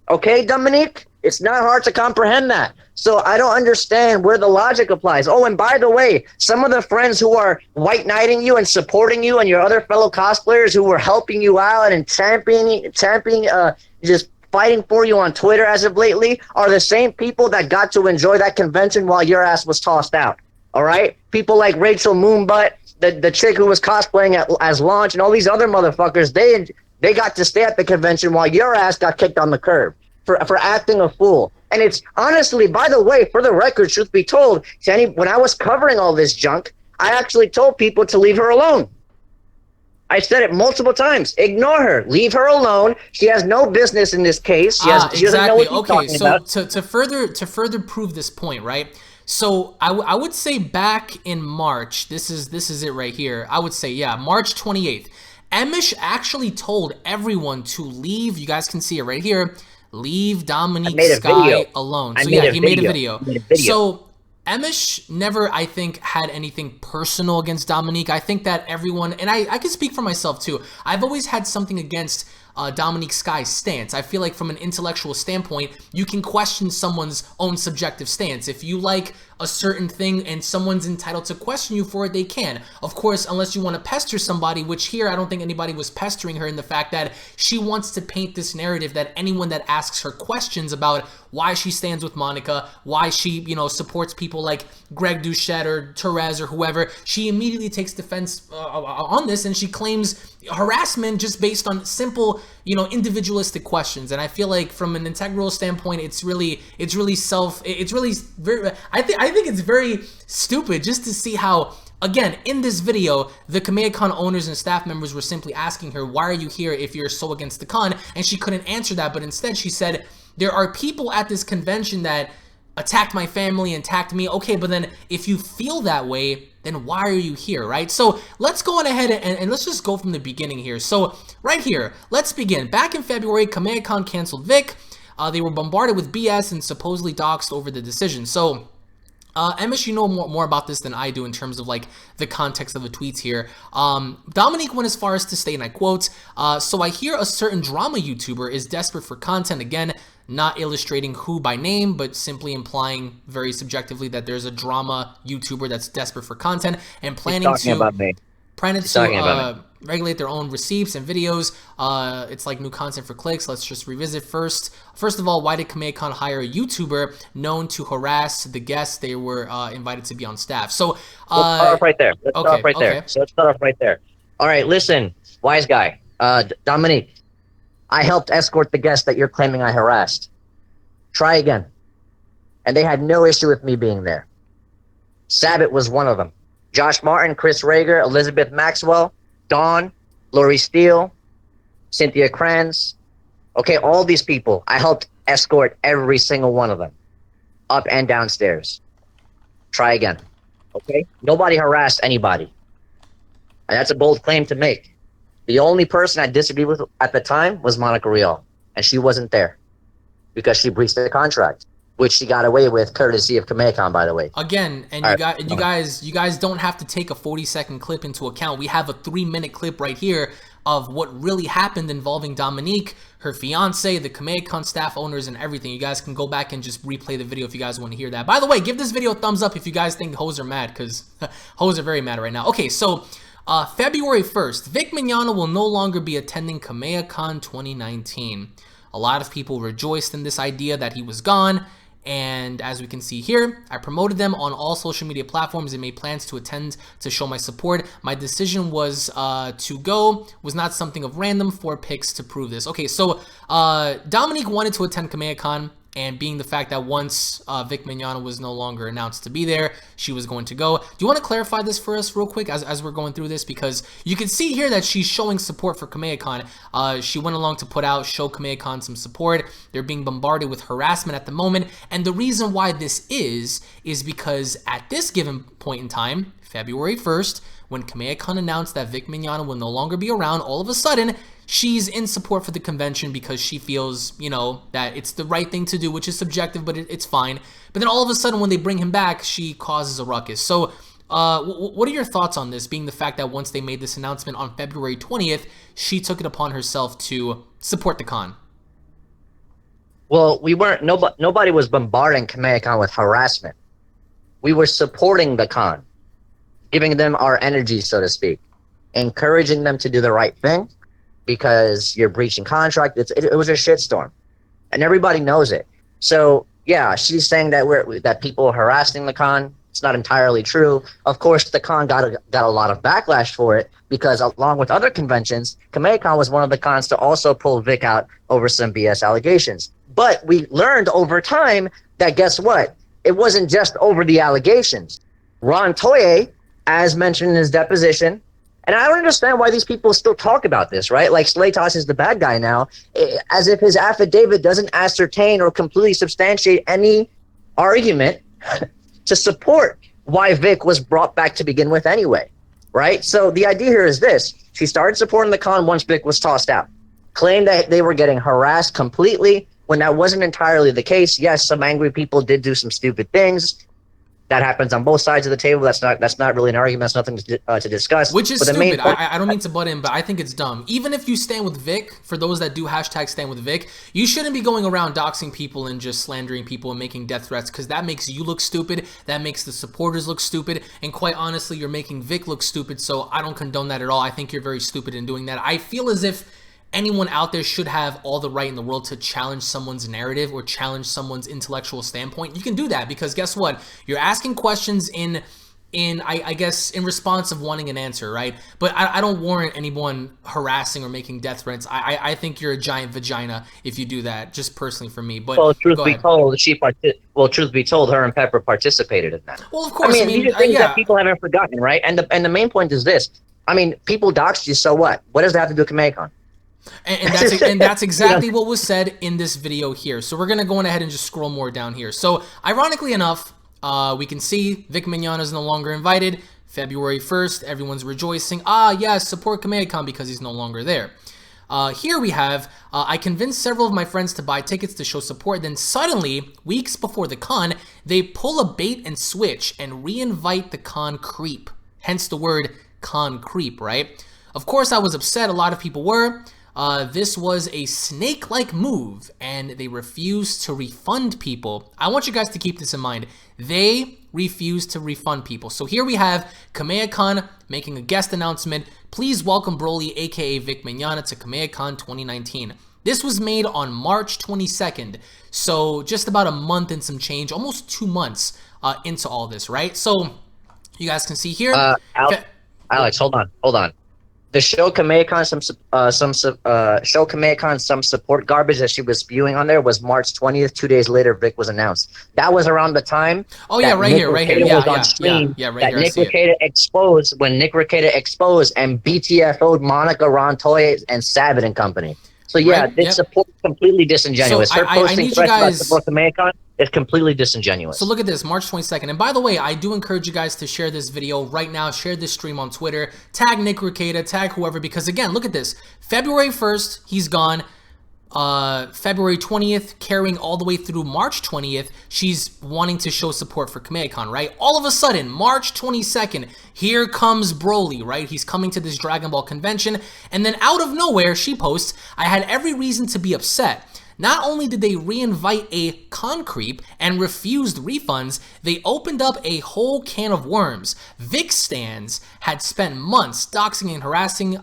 Okay, Dominique? It's not hard to comprehend that. So I don't understand where the logic applies. Oh, and by the way, some of the friends who are white knighting you and supporting you and your other fellow cosplayers who were helping you out and championing just fighting for you on Twitter as of lately are the same people that got to enjoy that convention while your ass was tossed out. All right? People like Rachel Moonbutt, the chick who was cosplaying as Launch, and all these other motherfuckers, they got to stay at the convention while your ass got kicked on the curb for acting a fool. And it's honestly, by the way, for the record, truth be told, when I was covering all this junk, I actually told people to leave her alone. I said it multiple times. Ignore her. Leave her alone. She has no business in this case. She doesn't know what she's talking about. to further prove this point, right? So I would say back in March, this is it right here. I would say, yeah, March 28th. Emosh actually told everyone to leave. You guys can see it right here. Leave Dominique Skye alone. So yeah, he made a video. So Emosh never, I think, had anything personal against Dominique. I think that everyone, and I can speak for myself too, I've always had something against Dominique Skye's stance. I feel like from an intellectual standpoint, you can question someone's own subjective stance. If you like a certain thing and someone's entitled to question you for it, they can. Of course, unless you want to pester somebody, which here I don't think anybody was pestering her in the fact that she wants to paint this narrative that anyone that asks her questions about why she stands with Monica, why she, you know, supports people like Greg Doucette or Therese or whoever, she immediately takes defense on this, and she claims harassment just based on simple, you know, individualistic questions. And I feel like from an integral standpoint, it's really very, I think it's very stupid just to see how, again, in this video, the KamehamehaCon owners and staff members were simply asking her, why are you here if you're so against the con? And she couldn't answer that, but instead she said, there are people at this convention that attacked my family and attacked me. Okay, but then if you feel that way, then why are you here, right? So let's go on ahead and let's just go from the beginning here. So right here, let's begin. Back in February, KamehamehaCon canceled Vic. They were bombarded with BS and supposedly doxxed over the decision. So Emosh, you know more about this than I do in terms of like the context of the tweets here. Dominique went as far as to state, and I quote, so I hear a certain drama YouTuber is desperate for content. Again, not illustrating who by name, but simply implying very subjectively that there's a drama YouTuber that's desperate for content and planning to regulate their own receipts and videos. It's like new content for clicks. Let's just revisit first of all, why did KamehamehaCon hire a YouTuber known to harass the guests they were invited to be on staff? So let's start off right there. So let's start off right there. All right, listen, wise guy, Dominique, I helped escort the guests that you're claiming I harassed. Try again. And they had no issue with me being there. Sabbath was one of them. Josh Martin, Chris Rager, Elizabeth Maxwell, Dawn, Lori Steele, Cynthia Kranz. Okay, all these people, I helped escort every single one of them up and downstairs. Try again. Okay? Nobody harassed anybody. And that's a bold claim to make. The only person I disagreed with at the time was Monica Rial, and she wasn't there because she breached the contract, which she got away with courtesy of KamehamehaCon, by the way. Again, and you guys don't have to take a 40-second clip into account. We have a 3-minute clip right here of what really happened involving Dominique, her fiance, the KamehamehaCon staff owners, and everything. You guys can go back and just replay the video if you guys want to hear that. By the way, give this video a thumbs up if you guys think hoes are mad, because hoes are very mad right now. Okay, so February 1st, Vic Mignogna will no longer be attending KamehamehaCon 2019. A lot of people rejoiced in this idea that he was gone. And as we can see here, I promoted them on all social media platforms and made plans to attend to show my support. My decision was to go, was not something of random, 4 picks to prove this. Okay, so Dominique wanted to attend KamehamehaCon, and being the fact that once Vic Mignogna was no longer announced to be there, she was going to go. Do you want to clarify this for us real quick as we're going through this? Because you can see here that she's showing support for KamehamehaCon. She went along to show KamehamehaCon some support. They're being bombarded with harassment at the moment. And the reason why this is because at this given point in time, February 1st, when KamehamehaCon announced that Vic Mignogna will no longer be around, all of a sudden, she's in support for the convention because she feels, you know, that it's the right thing to do, which is subjective, but it's fine. But then all of a sudden, when they bring him back, she causes a ruckus. So what are your thoughts on this, being the fact that once they made this announcement on February 20th, she took it upon herself to support the con? Well, we weren't, nobody was bombarding KamehamehaCon with harassment. We were supporting the con, giving them our energy, so to speak, encouraging them to do the right thing, because you're breaching contract. It was a shitstorm, and everybody knows it. So yeah, she's saying that people are harassing the con. It's not entirely true. Of course, the con got a lot of backlash for it, because along with other conventions, KamehamehaCon was one of the cons to also pull Vic out over some BS allegations. But we learned over time that, guess what? It wasn't just over the allegations. Toye, as mentioned in his deposition, and I don't understand why these people still talk about this, right? Like Slatos is the bad guy now, as if his affidavit doesn't ascertain or completely substantiate any argument to support why Vic was brought back to begin with anyway, right? So the idea here is this. She started supporting the con once Vic was tossed out, claimed that they were getting harassed completely when that wasn't entirely the case. Yes, some angry people did do some stupid things. That happens on both sides of the table. That's not really an argument. That's nothing to discuss. Which is stupid. I don't mean to butt in, but I think it's dumb. Even if you stand with Vic, for those that do hashtag stand with Vic, you shouldn't be going around doxing people and just slandering people and making death threats, because that makes you look stupid. That makes the supporters look stupid. And quite honestly, you're making Vic look stupid. So I don't condone that at all. I think you're very stupid in doing that. I feel as if anyone out there should have all the right in the world to challenge someone's narrative or challenge someone's intellectual standpoint. You can do that, because guess what? You're asking questions I guess in response of wanting an answer, right? But I don't warrant anyone harassing or making death threats. I think you're a giant vagina if you do that, just personally for me. But well, truth be told, her and Pepper participated in that. Well, of course. I mean these are things that people haven't forgotten, right? And the main point is this. I mean, people doxed you, so what? What does that have to do with KamehamehaCon? And that's exactly what was said in this video here. So we're going to go ahead and just scroll more down here. So ironically enough, we can see Vic Mignogna is no longer invited. February 1st, everyone's rejoicing. Yes, support KamehamehaCon because he's no longer there. Here we have, I convinced several of my friends to buy tickets to show support. Then suddenly, weeks before the con, they pull a bait and switch and re-invite the con creep. Hence the word con creep, right? Of course, I was upset. A lot of people were. This was a snake-like move, and they refused to refund people. I want you guys to keep this in mind. They refused to refund people. So here we have KamehamehaCon making a guest announcement. Please welcome Broly, aka Vic Mignogna, to KamehamehaCon 2019. This was made on March 22nd, so just about a month and some change, almost 2 months into all this, right? So you guys can see here. Alex, hold on. The show KamehamehaCon some support garbage that she was spewing on there was March 20th. 2 days later, Vic was announced. That was around the time. Oh yeah, right here. Was on stream. Yeah, right that here. Nick Rekieta exposed when Nick Rekieta exposed and BTFO'd Monica, Toye, and Savit and company. So yeah, right? this support is completely disingenuous. So Her posting threats about support guys... KamehamehaCon is completely disingenuous. So look at this, March 22nd. And by the way, I do encourage you guys to share this video right now. Share this stream on Twitter. Tag Nick Rekieta, tag whoever, because again, look at this. February 1st, he's gone. February 20th, carrying all the way through March 20th, she's wanting to show support for KamehamehaCon, right? All of a sudden, March 22nd, here comes Broly, right? He's coming to this Dragon Ball convention, and then out of nowhere, she posts, I had every reason to be upset. Not only did they re-invite a con creep and refused refunds, they opened up a whole can of worms. Vic stans had spent months doxing and harassing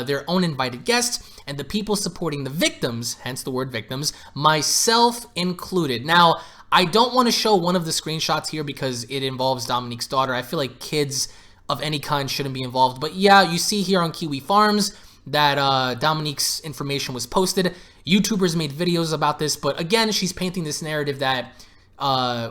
their own invited guests and the people supporting the victims, hence the word victims, myself included. Now, I don't want to show one of the screenshots here because it involves Dominique's daughter. I feel like kids of any kind shouldn't be involved. But yeah, you see here on Kiwi Farms that Dominique's information was posted. YouTubers made videos about this, but again, she's painting this narrative that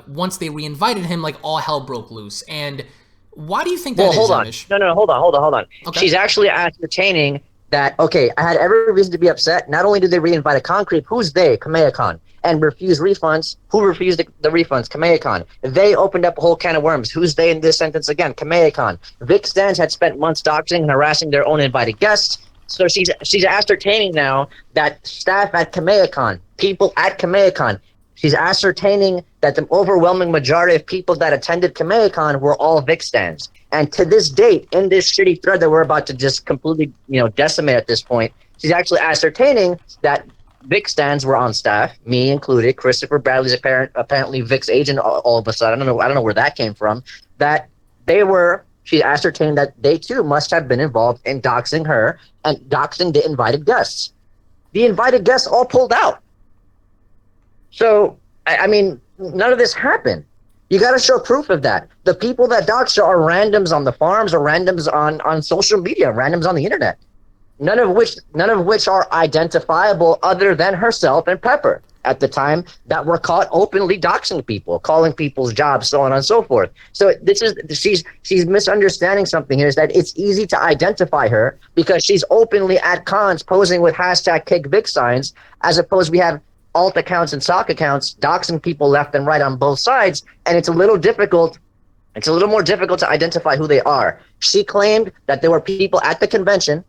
once they reinvited him, like all hell broke loose. And why do you think that well, is, hold on. Emish? No, hold on. Okay. She's actually ascertaining that, okay, I had every reason to be upset. Not only did they reinvite a Concrete, who's they? Kamea-Con. And refuse refunds. Who refused the refunds? Kamea-Con. They opened up a whole can of worms. Who's they in this sentence again? Kamea-Con. Vic Stans had spent months doxing and harassing their own invited guests. So she's ascertaining now that staff at Kamea-Con, people at Kamea-Con, she's ascertaining that the overwhelming majority of people that attended Kamea-Con were all Vic Stans. And to this date, in this shitty thread that we're about to just completely, decimate at this point, she's actually ascertaining that Vic Stans were on staff, me included. Christopher Bradley's apparently Vic's agent all of a sudden. I don't know where that came from. That they were. She ascertained that they too must have been involved in doxing her and doxing the invited guests. The invited guests all pulled out. So, I mean, none of this happened. You got to show proof of that. The people that dox her are randoms on the farms or randoms on social media, randoms on the internet. None of which are identifiable other than herself and Pepper at the time that were caught openly doxing people, calling people's jobs, so on and so forth. So she's misunderstanding something here, is that it's easy to identify her because she's openly at cons posing with hashtag KickVic signs, as opposed we have alt accounts and sock accounts doxing people left and right on both sides, and it's a little more difficult to identify who they are. She claimed that there were people at the convention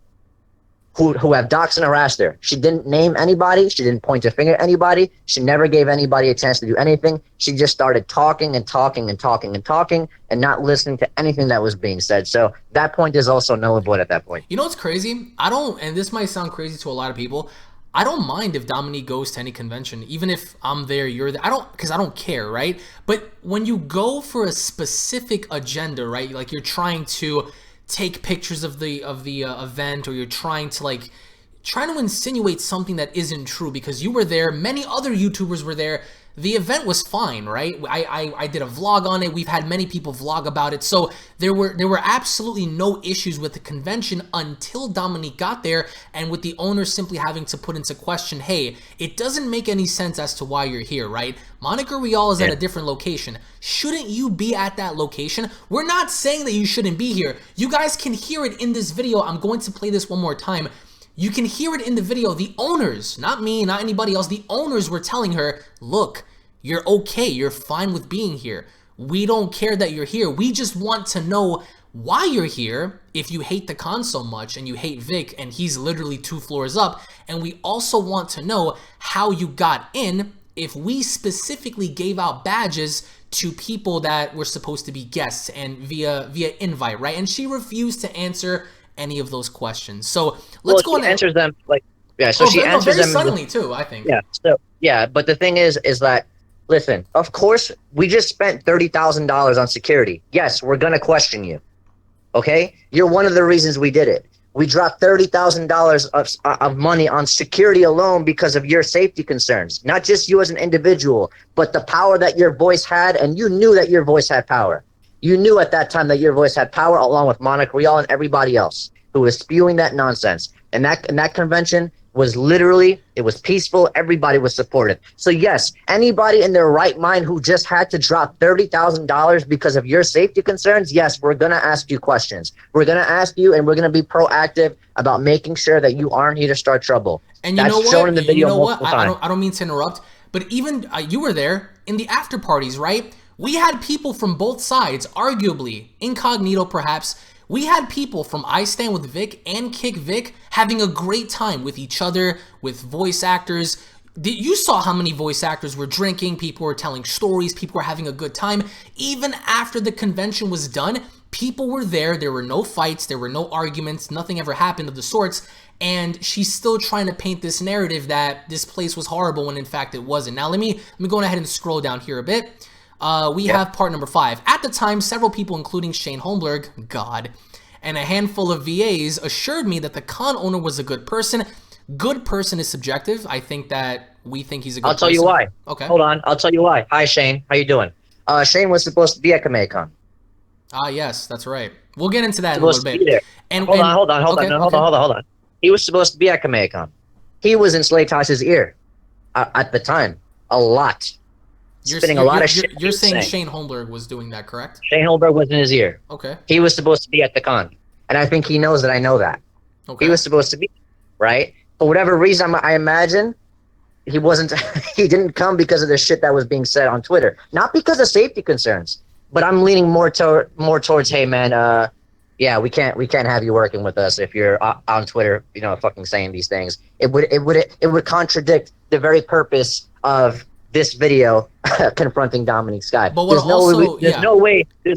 who have doxed and harassed her. She didn't name anybody. She didn't point a finger at anybody. She never gave anybody a chance to do anything. She just started talking and not listening to anything that was being said. So that point is also null and void at that point. You know what's crazy? And this might sound crazy to a lot of people, I don't mind if Dominique goes to any convention, even if I'm there, you're there. Because I don't care, right? But when you go for a specific agenda, right? Like you're trying to take pictures of the event, or you're trying to insinuate something that isn't true because you were there, many other YouTubers were there, the event was fine, right? I did a vlog on it. We've had many people vlog about it. So there were absolutely no issues with the convention until Dominique got there, and with the owner simply having to put into question, hey, it doesn't make any sense as to why you're here, right? Monica Rial is at a different location. Shouldn't you be at that location? We're not saying that you shouldn't be here. You guys can hear it in this video. I'm going to play this one more time. You can hear it in the video. The owners, not me, not anybody else, the owners were telling her, look, you're okay. You're fine with being here. We don't care that you're here. We just want to know why you're here if you hate the con so much and you hate Vic and he's literally 2 floors up. And we also want to know how you got in if we specifically gave out badges to people that were supposed to be guests and via invite, right? And she refused to answer any of those questions. So let's go on. She answers them she answers very them suddenly too, I think. But the thing is that, listen, of course, we just spent $30,000 on security. Yes, we're going to question you. Okay? You're one of the reasons we did it. We dropped $30,000 of money on security alone because of your safety concerns. Not just you as an individual, but the power that your voice had, and you knew that your voice had power. You knew at that time that your voice had power, along with Monica Rial and everybody else who was spewing that nonsense. And that convention was literally, it was peaceful. Everybody was supportive. So yes, anybody in their right mind who just had to drop $30,000 because of your safety concerns, yes, we're going to ask you questions. We're going to ask you, and we're going to be proactive about making sure that you aren't here to start trouble. And you know what? Shown in the video I don't mean to interrupt, but even you were there in the after parties, right? We had people from both sides, arguably, incognito perhaps. We had people from I Stand With Vic and KickVic having a great time with each other, with voice actors. You saw how many voice actors were drinking, people were telling stories, people were having a good time. Even after the convention was done, people were there were no fights, there were no arguments, nothing ever happened of the sorts. And she's still trying to paint this narrative that this place was horrible when in fact it wasn't. Now let me go ahead and scroll down here a bit. We have part number 5. At the time, several people, including Shane Holmberg, God, and a handful of VAs assured me that the con owner was a good person. Good person is subjective. I think that we think he's a good I'll tell you person. why. Okay. Hold on. I'll tell you why. Hi, Shane. How you doing? Shane was supposed to be at KickVic. Ah, yes, that's right. We'll get into that in a little Supposed to be bit. there. And Hold and- on. okay, Hold on. He was supposed to be at KickVic. He was in Slaytosh's ear at the time. A lot. Spinning a lot of shit. You're saying Shane Holmberg was doing that, correct? Shane Holmberg was in his ear. Okay. He was supposed to be at the con. And I think he knows that I know that. Okay. He was supposed to be, right? For whatever reason, I imagine he wasn't. He didn't come because of the shit that was being said on Twitter. Not because of safety concerns, but I'm leaning more towards, hey man, yeah, we can't have you working with us if you're on Twitter, you know, fucking saying these things. It would contradict the very purpose of this video confronting Dominique Skye. But what there's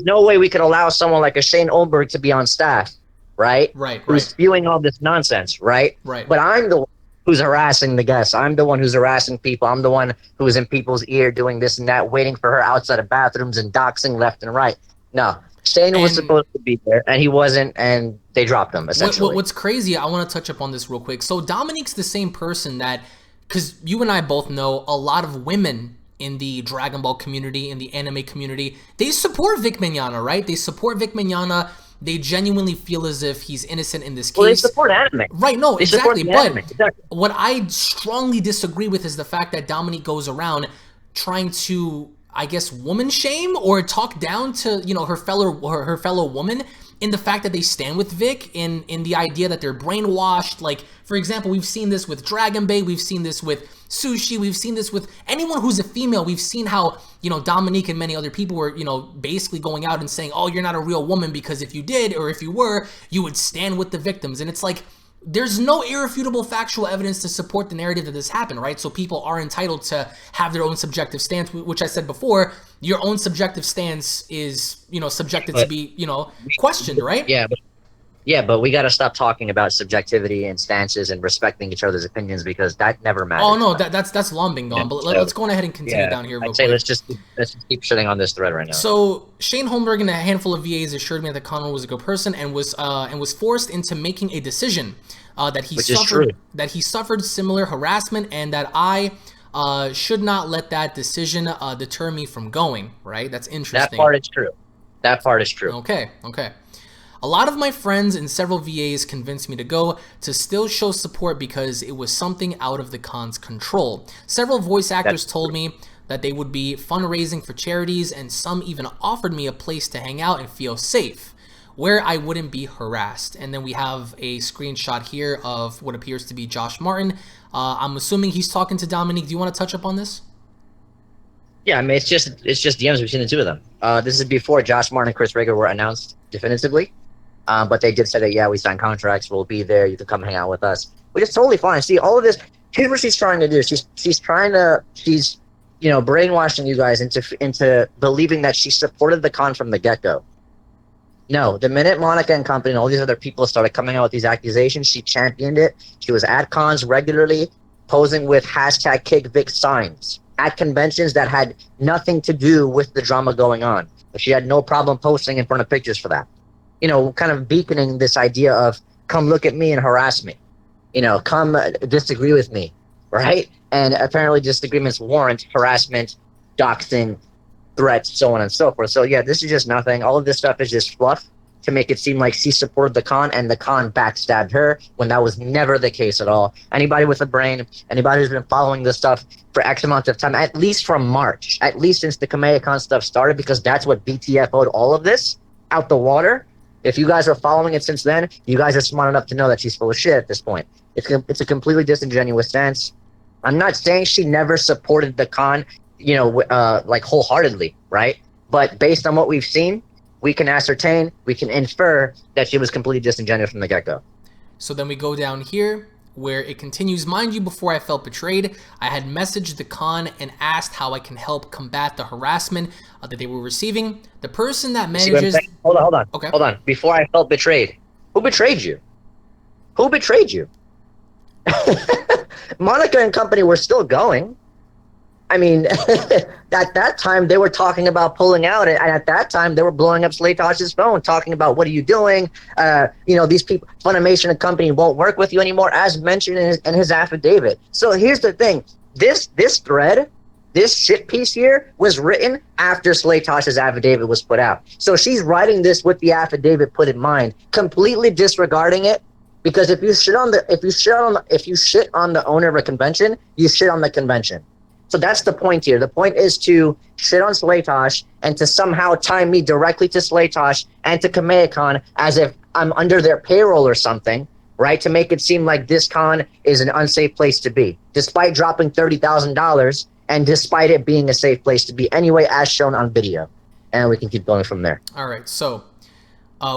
no way we could allow someone like a Shane Olberg to be on staff, right? Right. Who's spewing all this nonsense, right? Right. But I'm the one who's harassing the guests. I'm the one who's harassing people. I'm the one who's in people's ear doing this and that, waiting for her outside of bathrooms and doxing left and right. No, Shane was supposed to be there, and he wasn't, and they dropped him, essentially. What's crazy, I want to touch up on this real quick. So Dominique's the same person that, because you and I both know a lot of women in the Dragon Ball community, in the anime community, they support Vic Mignogna, right? They support Vic Mignogna. They genuinely feel as if he's innocent in this case. Well, they support anime. Right, no, they exactly. But exactly. What I strongly disagree with is the fact that Dominique goes around trying to, I guess, woman shame or talk down to, you know, her fellow woman, in the fact that they stand with Vic, in the idea that they're brainwashed. Like, for example, we've seen this with Dragon Bay, we've seen this with Sushi, we've seen this with anyone who's a female. We've seen how, you know, Dominique and many other people were, you know, basically going out and saying, oh, you're not a real woman because if you did, or if you were, you would stand with the victims. And it's like, there's no irrefutable factual evidence to support the narrative that this happened, right? So people are entitled to have their own subjective stance, which I said before, your own subjective stance is, you know, subjected to be, you know, questioned, right? But we got to stop talking about subjectivity and stances and respecting each other's opinions, because that never matters. Oh no, that's long been gone. Yeah, but let's go ahead and continue down here. I'd say let's just keep shitting on this thread right now. So Shane Holmberg and a handful of VAs assured me that Conor was a good person and was forced into making a decision that he suffered similar harassment, and that I should not let that decision deter me from going. Right? That's interesting. That part is true. Okay. A lot of my friends and several VAs convinced me to go, to still show support because it was something out of the con's control. Several voice actors told me that they would be fundraising for charities, and some even offered me a place to hang out and feel safe, where I wouldn't be harassed. And then we have a screenshot here of what appears to be Josh Martin. I'm assuming he's talking to Dominique. Do you want to touch up on this? Yeah, I mean, it's just DMs between the two of them. This is before Josh Martin and Chris Rager were announced definitively. But they did say that, yeah, we signed contracts, we'll be there, you can come hang out with us, which is totally fine. See, all of this, here's what she's trying to do. She's you know, brainwashing you guys into believing that she supported the con from the get-go. No, the minute Monica and company and all these other people started coming out with these accusations, she championed it. She was at cons regularly, posing with hashtag KickVic signs at conventions that had nothing to do with the drama going on. But she had no problem posting in front of pictures for that. You know, kind of beaconing this idea of, come look at me and harass me. You know, come disagree with me, right? And apparently disagreements warrant harassment, doxing, threats, so on and so forth. So yeah, this is just nothing. All of this stuff is just fluff to make it seem like she supported the con and the con backstabbed her, when that was never the case at all. Anybody with a brain, anybody who's been following this stuff for X amount of time, at least from March, at least since the Kamea-con stuff started, because that's what BTFO'd all of this out the water. If you guys are following it since then, you guys are smart enough to know that she's full of shit at this point. It's a completely disingenuous stance. I'm not saying she never supported the con, you know, like wholeheartedly, right? But based on what we've seen, we can ascertain, we can infer that she was completely disingenuous from the get-go. So then we go down here where it continues. Mind you, before I felt betrayed, I had messaged the con and asked how I can help combat the harassment that they were receiving. The person that manages... Hold on. Okay. Hold on. Before I felt betrayed. Who betrayed you? Who betrayed you? Monica and company were still going. I mean, at that time, they were talking about pulling out, and at that time, they were blowing up Slaytosh's phone, talking about, what are you doing? You know, these people, Funimation and company won't work with you anymore, as mentioned in his affidavit. So here's the thing. this thread, this shit piece here was written after Slay Tosh's affidavit was put out. So she's writing this with the affidavit put in mind, completely disregarding it. Because if you shit on the owner of a convention, you shit on the convention. So that's the point here. The point is to shit on Slay Tosh and to somehow tie me directly to Slay Tosh and to KamehamehaCon as if I'm under their payroll or something, right? To make it seem like this con is an unsafe place to be, despite dropping $30,000 and despite it being a safe place to be anyway, as shown on video. And we can keep going from there. All right, so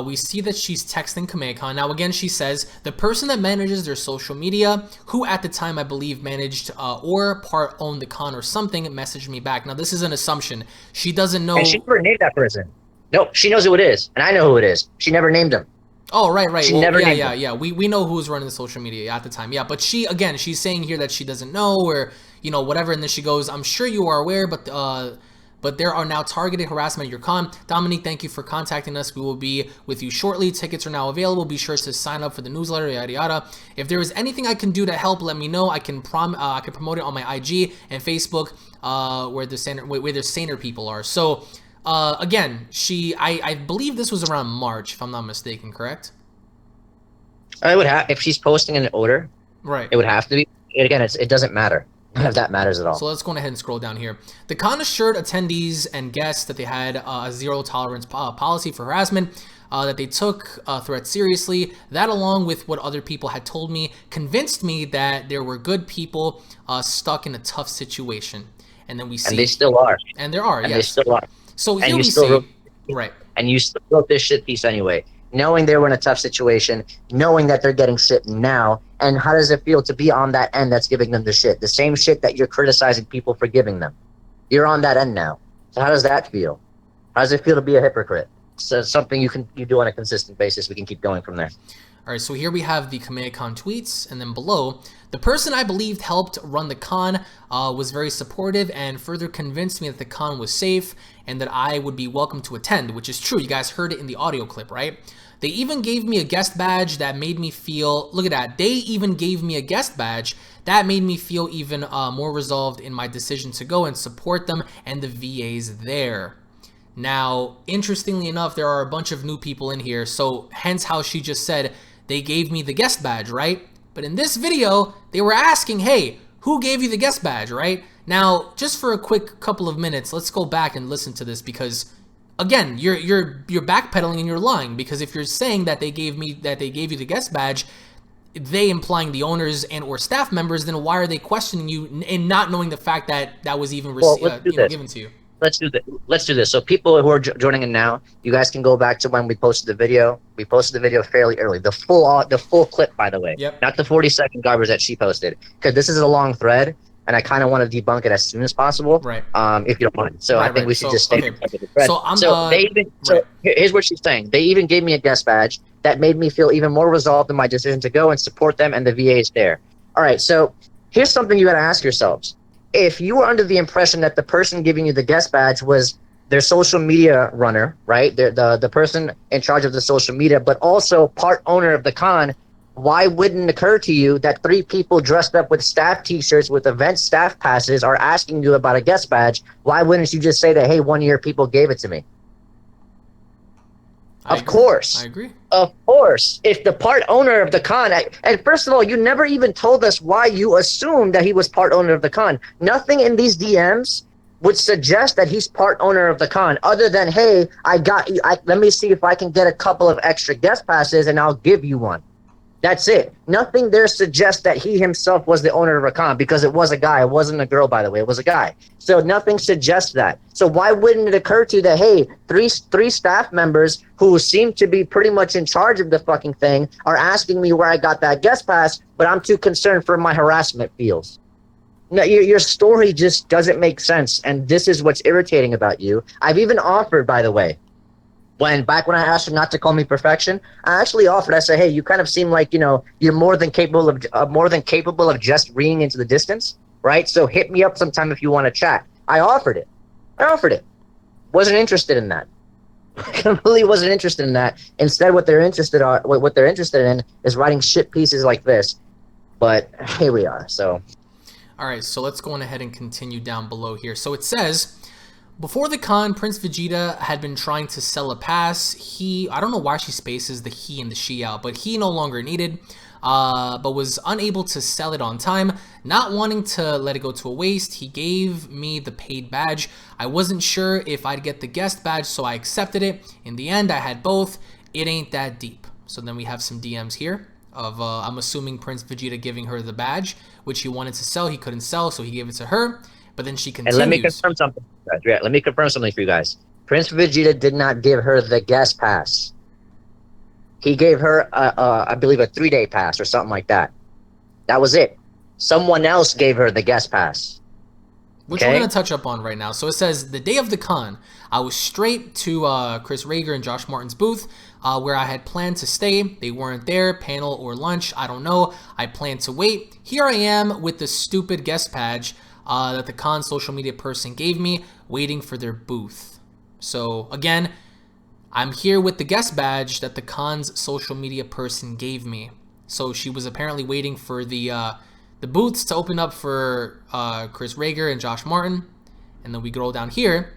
we see that she's texting KamehamehaCon. Now, again, she says, the person that manages their social media, who at the time I believe managed or part owned the con or something, messaged me back. Now, this is an assumption. She doesn't know. And she never named that person. Nope, she knows who it is, and I know who it is. She never named him. Oh, right. She well, never named yeah. him. We know who's running the social media at the time. Yeah, but she, again, she's saying here that she doesn't know or, you know, whatever. And then she goes, I'm sure you are aware, but there are now targeted harassment at your con. Dominique, thank you for contacting us. We will be with you shortly. Tickets are now available. Be sure to sign up for the newsletter, yada yada. If there is anything I can do to help, let me know. I can promote it on my IG and Facebook, where the saner people are. So again, I believe this was around March, if I'm not mistaken, correct? I would have, if she's posting in an order, right? It would have to be. Again, it doesn't matter. None of that matters at all. So let's go ahead and scroll down here. The con assured attendees and guests that they had a zero tolerance policy for harassment, that they took threats seriously. That, along with what other people had told me, convinced me that there were good people stuck in a tough situation. And then we see, and they still are. And there are, and yes. they still are. So and here you we still see, wrote, right. And you still wrote this shit piece anyway, knowing they were in a tough situation, knowing that they're getting shit now. And how does it feel to be on that end that's giving them the shit? The same shit that you're criticizing people for giving them. You're on that end now. So how does that feel? How does it feel to be a hypocrite? So something you do on a consistent basis. We can keep going from there. All right, so here we have the KamehamehaCon tweets, and then below, the person I believed helped run the con was very supportive and further convinced me that the con was safe and that I would be welcome to attend, which is true. You guys heard it in the audio clip, right? They even gave me a guest badge that made me feel, look at that, they even gave me a guest badge that made me feel even more resolved in my decision to go and support them and the VAs there. Now, interestingly enough, there are a bunch of new people in here, so hence how she just said they gave me the guest badge, right? But in this video, they were asking, hey, who gave you the guest badge, right? Now, just for a quick couple of minutes, let's go back and listen to this because, again, you're backpedaling and you're lying, because if you're saying that they gave you the guest badge, they implying the owners and or staff members, then why are they questioning you and not knowing the fact that that was even given to you? Let's do this. So people who are joining in now, you guys can go back to when we posted the video. We posted the video fairly early. The full clip, by the way. Yep. Not the 40-second garbage that she posted, because this is a long thread, and I kind of want to debunk it as soon as possible. Right. If you don't mind. So I think we should just stay okay. with the thread. So here's what she's saying. They even gave me a guest badge that made me feel even more resolved in my decision to go and support them and the VAs there. All right. So here's something you got to ask yourselves. If you were under the impression that the person giving you the guest badge was their social media runner, right? The person in charge of the social media, but also part owner of the con, why wouldn't it occur to you that 3 people dressed up with staff t-shirts with event staff passes are asking you about a guest badge? Why wouldn't you just say that, hey, one of your people gave it to me? Of course. I agree. Of course. If the part owner of the con, and first of all, you never even told us why you assumed that he was part owner of the con. Nothing in these DMs would suggest that he's part owner of the con, other than, hey, let me see if I can get a couple of extra guest passes and I'll give you one. That's it. Nothing there suggests that he himself was the owner of a con, because it was a guy. It wasn't a girl, by the way. It was a guy. So nothing suggests that. So why wouldn't it occur to you that, hey, three staff members who seem to be pretty much in charge of the fucking thing are asking me where I got that guest pass, but I'm too concerned for my harassment feels? No, your story just doesn't make sense, and this is what's irritating about you. I've even offered, by the way, back when I asked her not to call me perfection, I actually offered. I said, "Hey, you kind of seem like, you know, you're more than capable of just reading into the distance, right? So hit me up sometime if you want to chat." I offered it. Wasn't interested in that. Completely wasn't interested in that. Instead, what they're interested in is writing shit pieces like this. But here we are. So. All right, so let's go on ahead and continue down below here. So it says, before the con, Prince Vegeta had been trying to sell a pass. I don't know why she spaces the he and the she out, but he no longer needed, but was unable to sell it on time. Not wanting to let it go to a waste, he gave me the paid badge. I wasn't sure if I'd get the guest badge, so I accepted it. In the end, I had both. It ain't that deep. So then we have some DMs here of, I'm assuming Prince Vegeta giving her the badge, which he wanted to sell. He couldn't sell, so he gave it to her. But then she continues. And let me confirm something. Yeah, let me confirm something for you guys. Prince Vegeta did not give her the guest pass. He gave her, I believe, a 3-day pass or something like that. That was it. Someone else gave her the guest pass. Which we're going to touch up on right now. So it says, the day of the con, I was straight to Chris Rager and Josh Martin's booth, where I had planned to stay. They weren't there, panel or lunch, I don't know. I planned to wait. Here I am with the stupid guest badge that the con social media person gave me, waiting for their booth. So again, I'm here with the guest badge that the con's social media person gave me. So she was apparently waiting for the booths to open up for Chris Rager and Josh Martin. And then we go down here.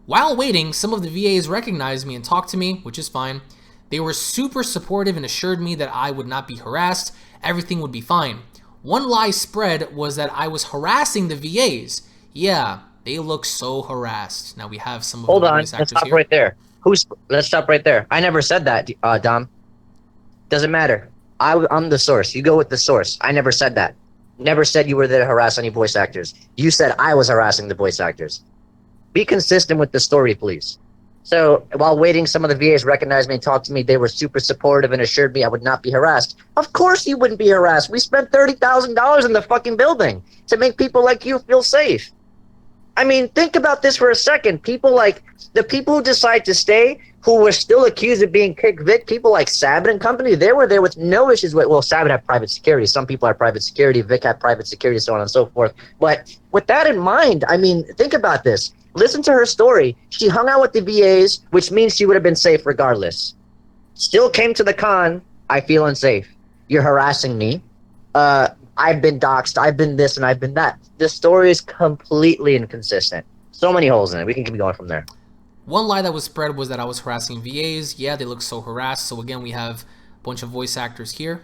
While waiting, some of the VAs recognized me and talked to me, which is fine. They were super supportive and assured me that I would not be harassed. Everything would be fine. One lie spread was that I was harassing the VAs. Yeah, they look so harassed. Now we have some of the voice actors let's stop here. right there. Let's stop right there. I never said that, Dom. Doesn't matter. I'm the source. You go with the source. I never said that. Never said you were there to harass any voice actors. You said I was harassing the voice actors. Be consistent with the story, please. So while waiting, some of the VAs recognized me and talked to me. They were super supportive and assured me I would not be harassed. Of course you wouldn't be harassed. We spent $30,000 in the fucking building to make people like you feel safe. I mean, think about this for a second. People like the people who decide to stay, who were still accused of being KickVic, people like Sabin and company, they were there with no issues with, well, Sabin had private security. Some people had private security. Vic had private security, so on and so forth. But with that in mind, I mean, think about this. Listen to her story. She hung out with the VAs, which means she would have been safe regardless. Still came to the con. I feel unsafe. You're harassing me. I've been doxxed. I've been this and I've been that. This story is completely inconsistent. So many holes in it. We can keep going from there. One lie that was spread was that I was harassing VAs. Yeah, they look so harassed. So again, we have a bunch of voice actors here.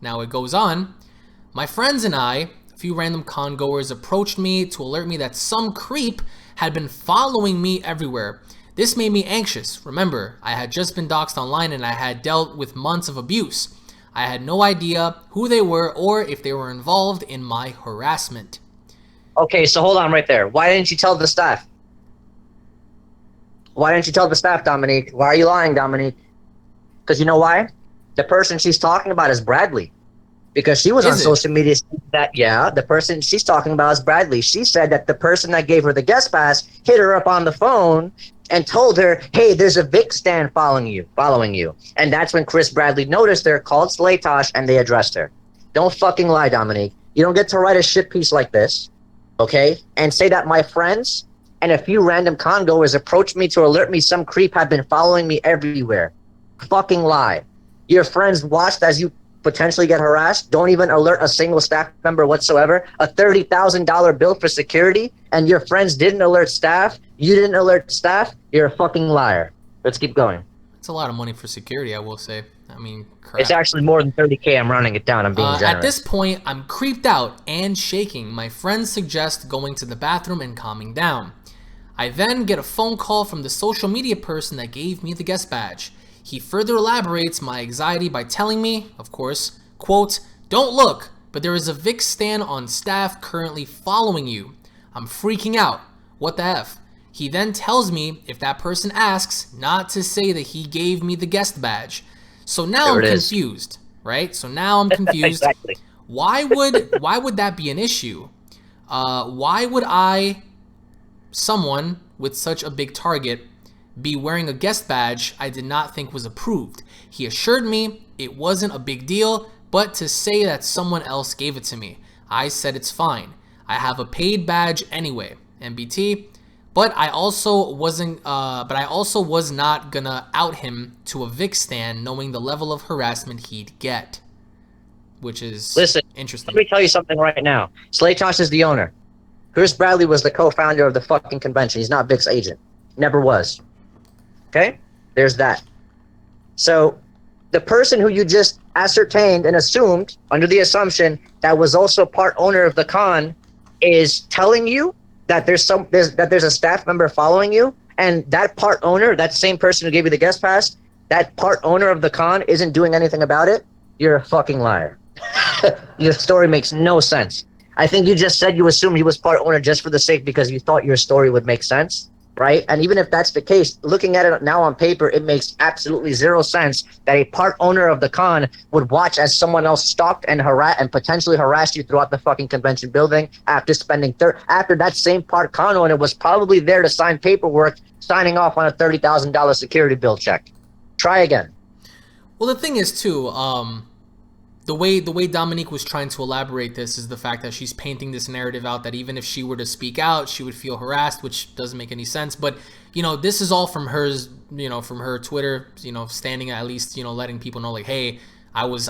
Now it goes on. My friends and I, a few random con goers, approached me to alert me that some creep had been following me everywhere. This made me anxious. Remember, I had just been doxxed online and I had dealt with months of abuse. I had no idea who they were or if they were involved in my harassment. Okay, so hold on right there. Why didn't you tell the staff? Why didn't you tell the staff, Dominique? Why are you lying, Dominique? Because you know why? The person she's talking about is Bradley. Because she was on social media that, yeah, the person she's talking about is Bradley. She said that the person that gave her the guest pass hit her up on the phone and told her, hey, there's a Vic stand following you. And that's when Chris Bradley noticed her, called Slaytosh, and they addressed her. Don't fucking lie, Dominique. You don't get to write a shit piece like this, okay? And say that my friends and a few random congoers approached me to alert me some creep had been following me everywhere. Fucking lie. Your friends watched as you potentially get harassed, don't even alert a single staff member whatsoever, a $30,000 bill for security, and your friends didn't alert staff, you didn't alert staff, you're a fucking liar. Let's keep going. It's a lot of money for security, I will say. I mean, crap. It's actually more than 30K. I'm rounding it down. I'm being generous. At this point, I'm creeped out and shaking. My friends suggest going to the bathroom and calming down. I then get a phone call from the social media person that gave me the guest badge. He further elaborates my anxiety by telling me, of course, quote, don't look, but there is a Vic stand on staff currently following you. I'm freaking out. What the F? He then tells me if that person asks not to say that he gave me the guest badge. So now I'm confused, right? So now I'm confused. Exactly. Why would that be an issue? Why would someone with such a big target, be wearing a guest badge I did not think was approved? He assured me it wasn't a big deal, but to say that someone else gave it to me. I said it's fine. I have a paid badge anyway, MBT. But I also was not gonna out him to a Vic stan knowing the level of harassment he'd get. which is Listen, interesting. let me tell you something right now. Slaytosh is the owner. Chris Bradley was the co-founder of the fucking convention. He's not Vic's agent. Never was. Okay? There's that. So the person who you just ascertained and assumed, under the assumption that was also part owner of the con, is telling you that there's a staff member following you, and that part owner, that same person who gave you the guest pass, that part owner of the con isn't doing anything about it. You're a fucking liar. Your story makes no sense. I think you just said you assumed he was part owner just for the sake because you thought your story would make sense, right? And even if that's the case, looking at it now on paper, it makes absolutely zero sense that a part owner of the con would watch as someone else stalked and potentially harassed you throughout the fucking convention building after spending after that same part con owner was probably there to sign paperwork, signing off on a $30,000 security bill check. Try again. Well, the thing is too, the way Dominique was trying to elaborate this is the fact that she's painting this narrative out that even if she were to speak out, she would feel harassed, which doesn't make any sense. But, you know, this is all from hers, you know, from her Twitter, you know, standing at least, you know, letting people know like, hey, I was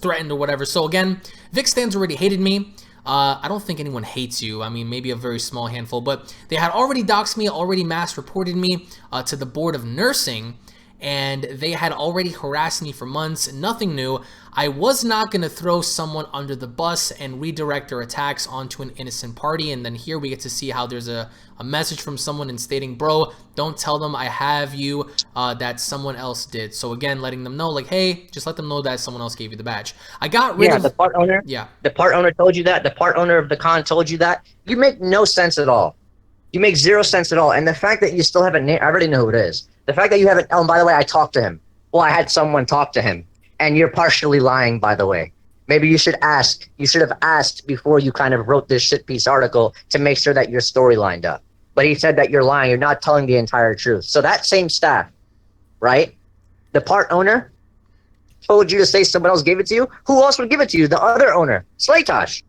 threatened or whatever. So again, Vic Stans already hated me. I don't think anyone hates you. I mean, maybe a very small handful, but they had already doxed me, already mass reported me to the board of nursing. And they had already harassed me for months. Nothing new. I was not going to throw someone under the bus and redirect their attacks onto an innocent party. And then here we get to see how there's a message from someone and stating, bro, don't tell them I have you, that someone else did. So again, letting them know like, hey, just let them know that someone else gave you the badge. I got rid of the part owner. Yeah. The part owner told you that. The part owner of the con told you that. You make no sense at all. You make zero sense at all. And the fact that you still haven't, I already know who it is. The fact that you haven't, oh, and by the way, I talked to him. Well, I had someone talk to him. And you're partially lying, by the way. Maybe you should ask. You should have asked before you kind of wrote this shit piece article to make sure that your story lined up. But he said that you're lying. You're not telling the entire truth. So that same staff, right? The part owner told you to say someone else gave it to you. Who else would give it to you? The other owner, Slaytosh.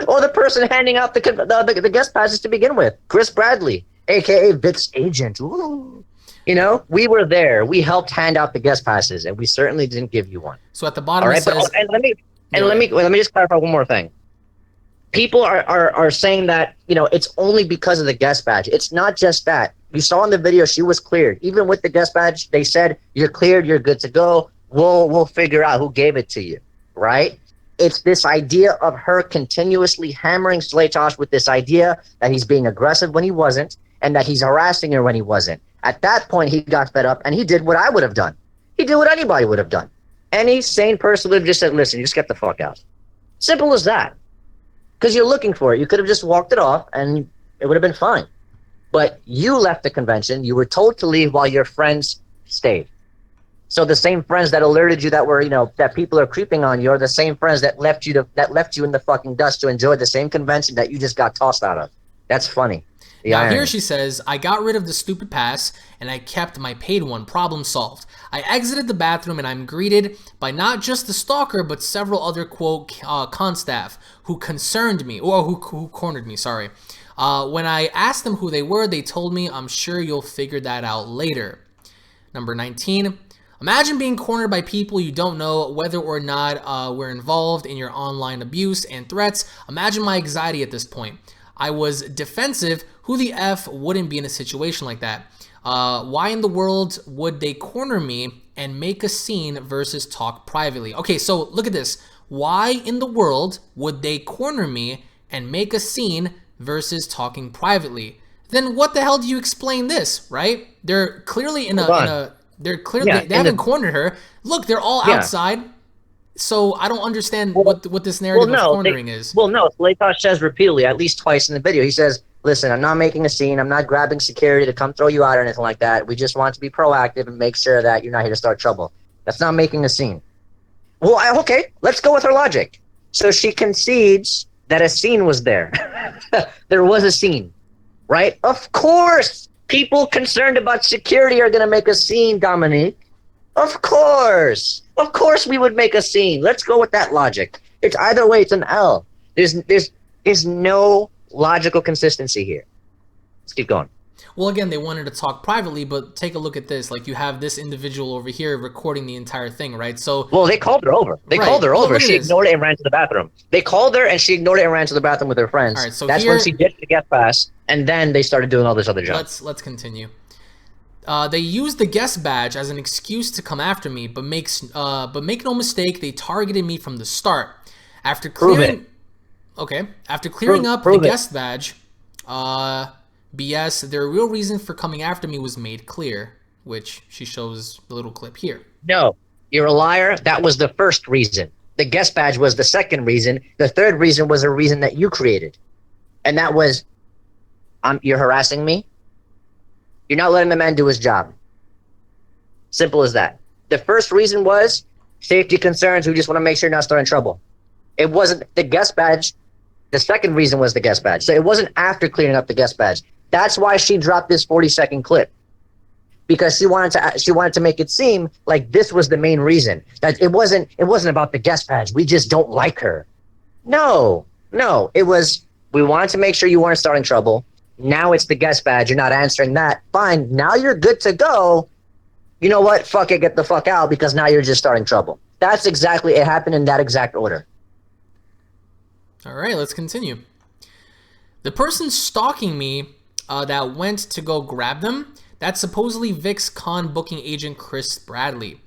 Or the person handing out the guest passes to begin with, Chris Bradley, a.k.a. Vic's agent. Ooh. You know, we were there. We helped hand out the guest passes, and we certainly didn't give you one. So at the bottom all right, it says... and let me just clarify one more thing. People are saying that, you know, it's only because of the guest badge. It's not just that. You saw in the video she was cleared. Even with the guest badge, they said, you're cleared, you're good to go. We'll figure out who gave it to you, right? It's this idea of her continuously hammering Slaytosh with this idea that he's being aggressive when he wasn't and that he's harassing her when he wasn't. At that point, he got fed up and he did what I would have done. He did what anybody would have done. Any sane person would have just said, listen, you just get the fuck out. Simple as that. Because you're looking for it. You could have just walked it off and it would have been fine. But you left the convention. You were told to leave while your friends stayed. So the same friends that alerted you that were, you know, that people are creeping on you are the same friends that left you in the fucking dust to enjoy the same convention that you just got tossed out of. That's funny. Now here she says, I got rid of the stupid pass and I kept my paid one. Problem solved. I exited the bathroom and I'm greeted by not just the stalker, but several other, quote, con staff who concerned me, or who cornered me, sorry. When I asked them who they were, they told me, I'm sure you'll figure that out later. Number 19. Imagine being cornered by people you don't know whether or not we're involved in your online abuse and threats. Imagine my anxiety at this point. I was defensive. Who the F wouldn't be in a situation like that? Why in the world would they corner me and make a scene versus talk privately? Okay, so look at this. Why in the world would they corner me and make a scene versus talking privately? Then what the hell do you explain this, right? They're clearly they haven't cornered her. Look, they're all outside. So I don't understand what this narrative of cornering is. Well, no, Slaytosh says repeatedly, at least twice in the video, he says, listen, I'm not making a scene. I'm not grabbing security to come throw you out or anything like that. We just want to be proactive and make sure that you're not here to start trouble. That's not making a scene. Well, okay, let's go with her logic. So she concedes that a scene was there. There was a scene, right? Of course, people concerned about security are going to make a scene, Dominique. Of course we would make a scene. Let's go with that logic. It's either way, it's an L. There's no logical consistency here. Let's keep going. Well, again, they wanted to talk privately, but take a look at this. Like, you have this individual over here recording the entire thing, right? So, well, they called her over. They Right. called her Look over. at She this. ignored it and ran to the bathroom. They called her and she ignored it and ran to the bathroom with her friends. All right, so that's here- when she ditched the guest pass, and then they started doing all this other junk. let's continue. They used the guest badge as an excuse to come after me, but make no mistake, they targeted me from the start. After Prove clearing, okay, after clearing up the prove it. guest badge, BS, their real reason for coming after me was made clear, which she shows the little clip here. No, you're a liar. That was the first reason. The guest badge was the second reason. The third reason was a reason that you created, and that was, you're harassing me. You're not letting the man do his job. Simple as that. The first reason was safety concerns. We just want to make sure you're not starting trouble. It wasn't the guest badge. The second reason was the guest badge. So it wasn't after clearing up the guest badge. That's why she dropped this 40-second clip, because she wanted to make it seem like this was the main reason. That it wasn't about the guest badge. We just don't like her. No, it was, we wanted to make sure you weren't starting trouble. Now it's the guest badge. You're not answering that. Fine. Now you're good to go. You know what? Fuck it. Get the fuck out, because now you're just starting trouble. That's exactly, it happened in that exact order. All right, let's continue. The person stalking me that went to go grab them, that's supposedly Vic's con booking agent Chris Bradley.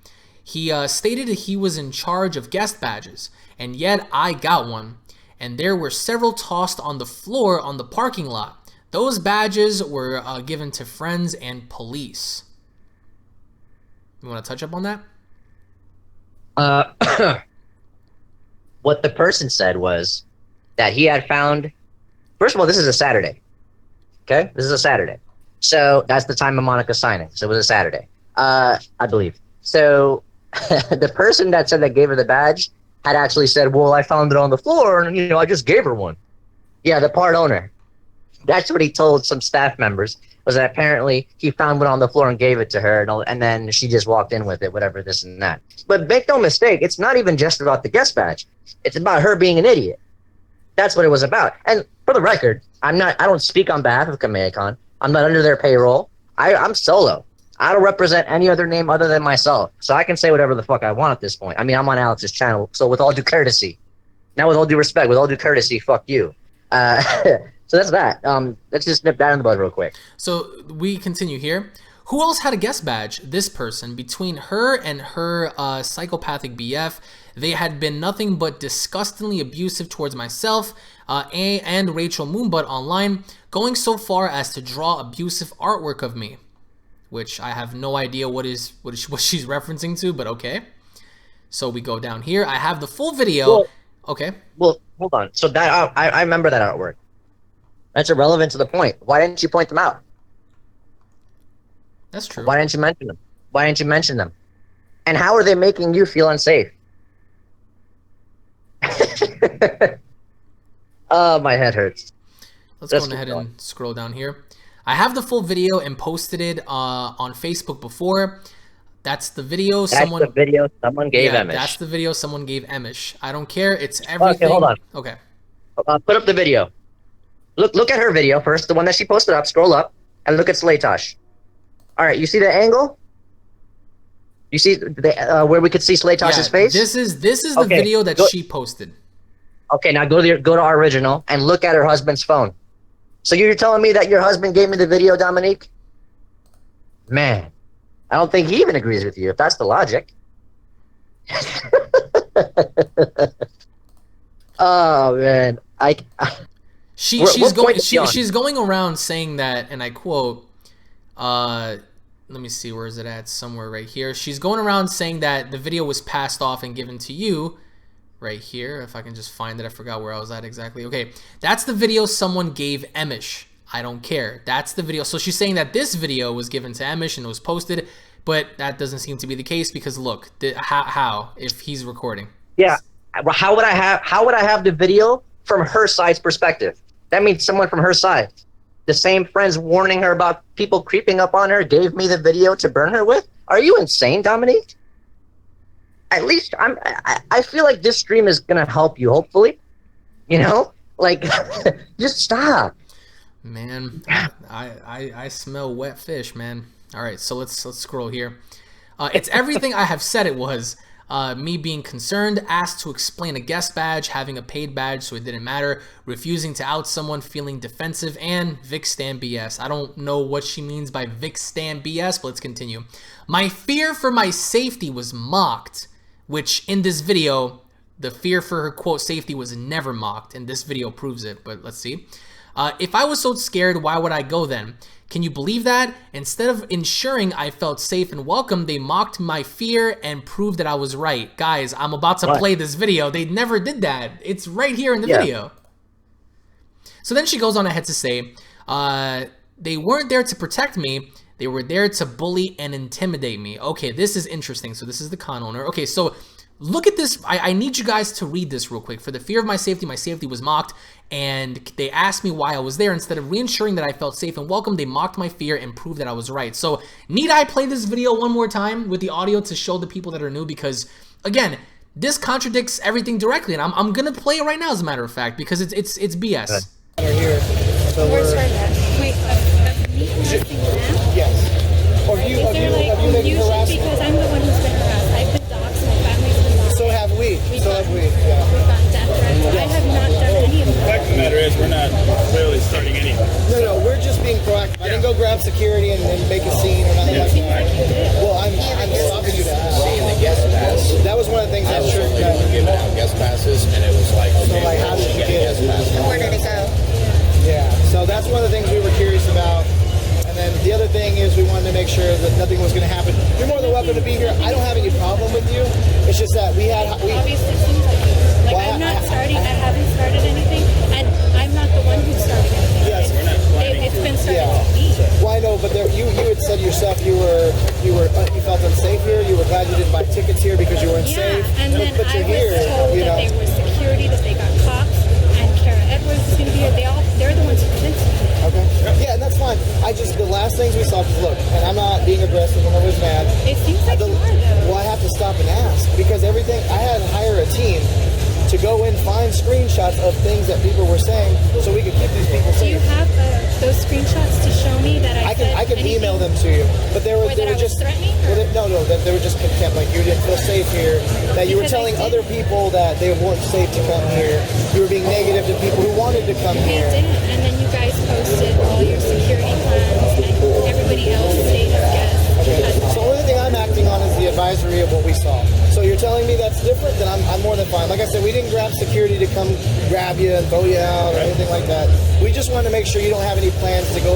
He stated that he was in charge of guest badges, and yet I got one. And there were several tossed on the floor on the parking lot. Those badges were given to friends and police. You want to touch up on that? What the person said was that he had found, first of all, this is a Saturday. Okay? This is a Saturday. So that's the time of Monica's signing. So it was a Saturday, I believe. So the person that said that gave her the badge had actually said, well, I found it on the floor and, you know, I just gave her one. Yeah, the part owner. That's what he told some staff members, was that apparently he found one on the floor and gave it to her, and then she just walked in with it, whatever, this and that. But make no mistake, it's not even just about the guest badge. It's about her being an idiot. That's what it was about. And for the record, I don't speak on behalf of Kamehacon. I'm not under their payroll. I'm solo. I don't represent any other name other than myself. So I can say whatever the fuck I want at this point. I mean, I'm on Alex's channel, so with all due courtesy. Now with all due respect, with all due courtesy, fuck you. So that's that. Let's just nip that in the bud real quick. So we continue here. Who else had a guest badge? This person. Between her and her psychopathic BF, they had been nothing but disgustingly abusive towards myself and Rachel Moonbutt online, going so far as to draw abusive artwork of me, which I have no idea what she's referencing to, but okay. So we go down here. I have the full video. Well, okay. Well, hold on. So that I remember that artwork. That's irrelevant to the point. Why didn't you point them out? That's true. Why didn't you mention them? Why didn't you mention them? And how are they making you feel unsafe? Oh, my head hurts. Let's go ahead and scroll down here. I have the full video and posted it on Facebook before. That's the video someone gave Emish. That's the video someone gave Emish. I don't care. It's everything. Okay, hold on. Okay. Put up the video. Look at her video first, the one that she posted up. Scroll up and look at Slaytosh. All right, you see the angle? You see where we could see Slaytosh's face? This is the video that she posted. Okay, now go to our original and look at her husband's phone. So you're telling me that your husband gave me the video, Dominique? Man, I don't think he even agrees with you, if that's the logic. Oh man, she's going around saying that, and I quote, let me see, where is it at? Somewhere right here. She's going around saying that the video was passed off and given to you. Right here, if I can just find it. I forgot where I was at exactly. Okay, that's the video someone gave Emish. I don't care. That's the video. So she's saying that this video was given to Emish and it was posted, but that doesn't seem to be the case, because look, how if he's recording? Yeah, how would I have the video from her side's perspective? That means someone from her side, the same friends warning her about people creeping up on her, gave me the video to burn her with. Are you insane, Dominique? At least I feel like this stream is gonna help you, hopefully. You know, like just stop. Man, I smell wet fish, man. All right, so let's scroll here. It's everything I have said it was. Me being concerned, asked to explain a guest badge, having a paid badge so it didn't matter, refusing to out someone, feeling defensive, and Vic Stan BS. I don't know what she means by Vic Stan BS, but let's continue. My fear for my safety was mocked, which in this video, the fear for her quote safety was never mocked, and this video proves it, but let's see. If I was so scared, why would I go then? Can you believe that? Instead of ensuring I felt safe and welcome, they mocked my fear and proved that I was right. Guys, I'm about to play this video. They never did that. It's right here in the video. So then she goes on ahead to say, they weren't there to protect me. They were there to bully and intimidate me. Okay, this is interesting. So this is the con owner. Okay, so look at this. I need you guys to read this real quick. For the fear of my safety was mocked, and they asked me why I was there. Instead of reinsuring that I felt safe and welcome, they mocked my fear and proved that I was right. So need I play this video one more time with the audio to show the people that are new? Because again, this contradicts everything directly, and I'm gonna play it right now, as a matter of fact, because it's BS. Here, so Where's her at? Wait, me harassing now? yes. Or Is there like making confusion harassment? because I'm the one who's been harassed? I've been doxxed, my family's been doxxed. So have we. We've So have gotten- we. Yeah. We've gotten death threats. I have not done any of The that. fact of the matter is, we're not clearly starting anything. No, we're just being proactive. I didn't go grab security and make a scene or nothing like that. Well, I'm stopping you to ask. Seeing the guest pass. That was one of the things I that was sure when we were giving out guest passes, and it was like, okay, like, how did you get get a guest pass? Where did it go? Yeah, so that's one of the things we were curious about. And then the other thing is we wanted to make sure that nothing was going to happen. You're more than welcome to be here. I don't have any problem with you. It's just that we Obviously, it seems like it. Like, Well, I'm not starting, I haven't started anything, and I'm not the one who's starting anything. Yes. It's been started Yeah. to me. Well, I know, but you had said yourself you felt unsafe here. You were glad you didn't buy tickets here because you weren't Yeah, safe. and then but I you're was here, told you that know. they were security, that they got cops, and Kara Edwards is going to be here. They're the ones who convinced me. Okay. Yeah, and that's fine. The last things we saw, because look, and I'm not being aggressive and I was mad. It seems like you are, though. Well, I have to stop and ask because everything, I had to hire a team to go and find screenshots of things that people were saying so we could keep these people Do you safe. have those screenshots to show me that I I can email them to you, but they were Or that I was just threatening, well, or- no, they were just contempt. Like you didn't feel safe here. That you were Because I telling did. other people that they weren't safe to come here. You were being negative to people who wanted to come They here. didn't, and then you guys posted all your security plans, and everybody else stayed as guests. So the only thing I'm acting on is the advisory of what we saw. So you're telling me that's different, then I'm more than fine. Like I said, we didn't grab security to come grab you and throw you out or anything like that. We just wanted to make sure you don't have any plans to go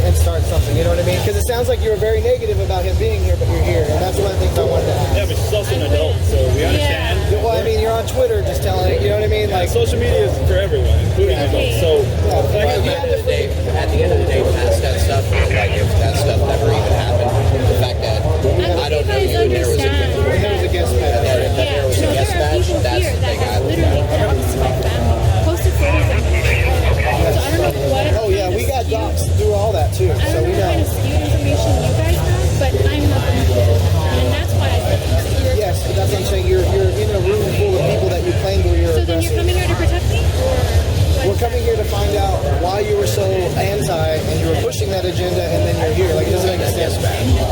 and start something. You know what I mean? Because it sounds like you were very negative about him being here, but you're here, and that's one of the things I wanted to ask. Yeah, but she's also an adult, so we understand. Well, I mean, you're on Twitter just telling it. You know what I mean? Like, Like, social media is for everyone, including adults. So, the fact At of the end of the day, past that stuff, like if that stuff never even happened, the fact that I don't know you and there was there was a guest pass. there was a guest there are badge, people that's here the that thing have literally doxed my family, posted photos of me. So I don't know what. Oh yeah, we got docs through all that too, I so don't we know what kind know. of skewed information you guys have, but I'm not the one who did that. And that's why I think you're. Yes, but that's what I'm saying. You're in a room full of people that you claimed were your So then you're aggressors. coming here to protect me, or what? We're coming here to find out why you were so anti and you were pushing that agenda, and then you're here. Like it doesn't make sense.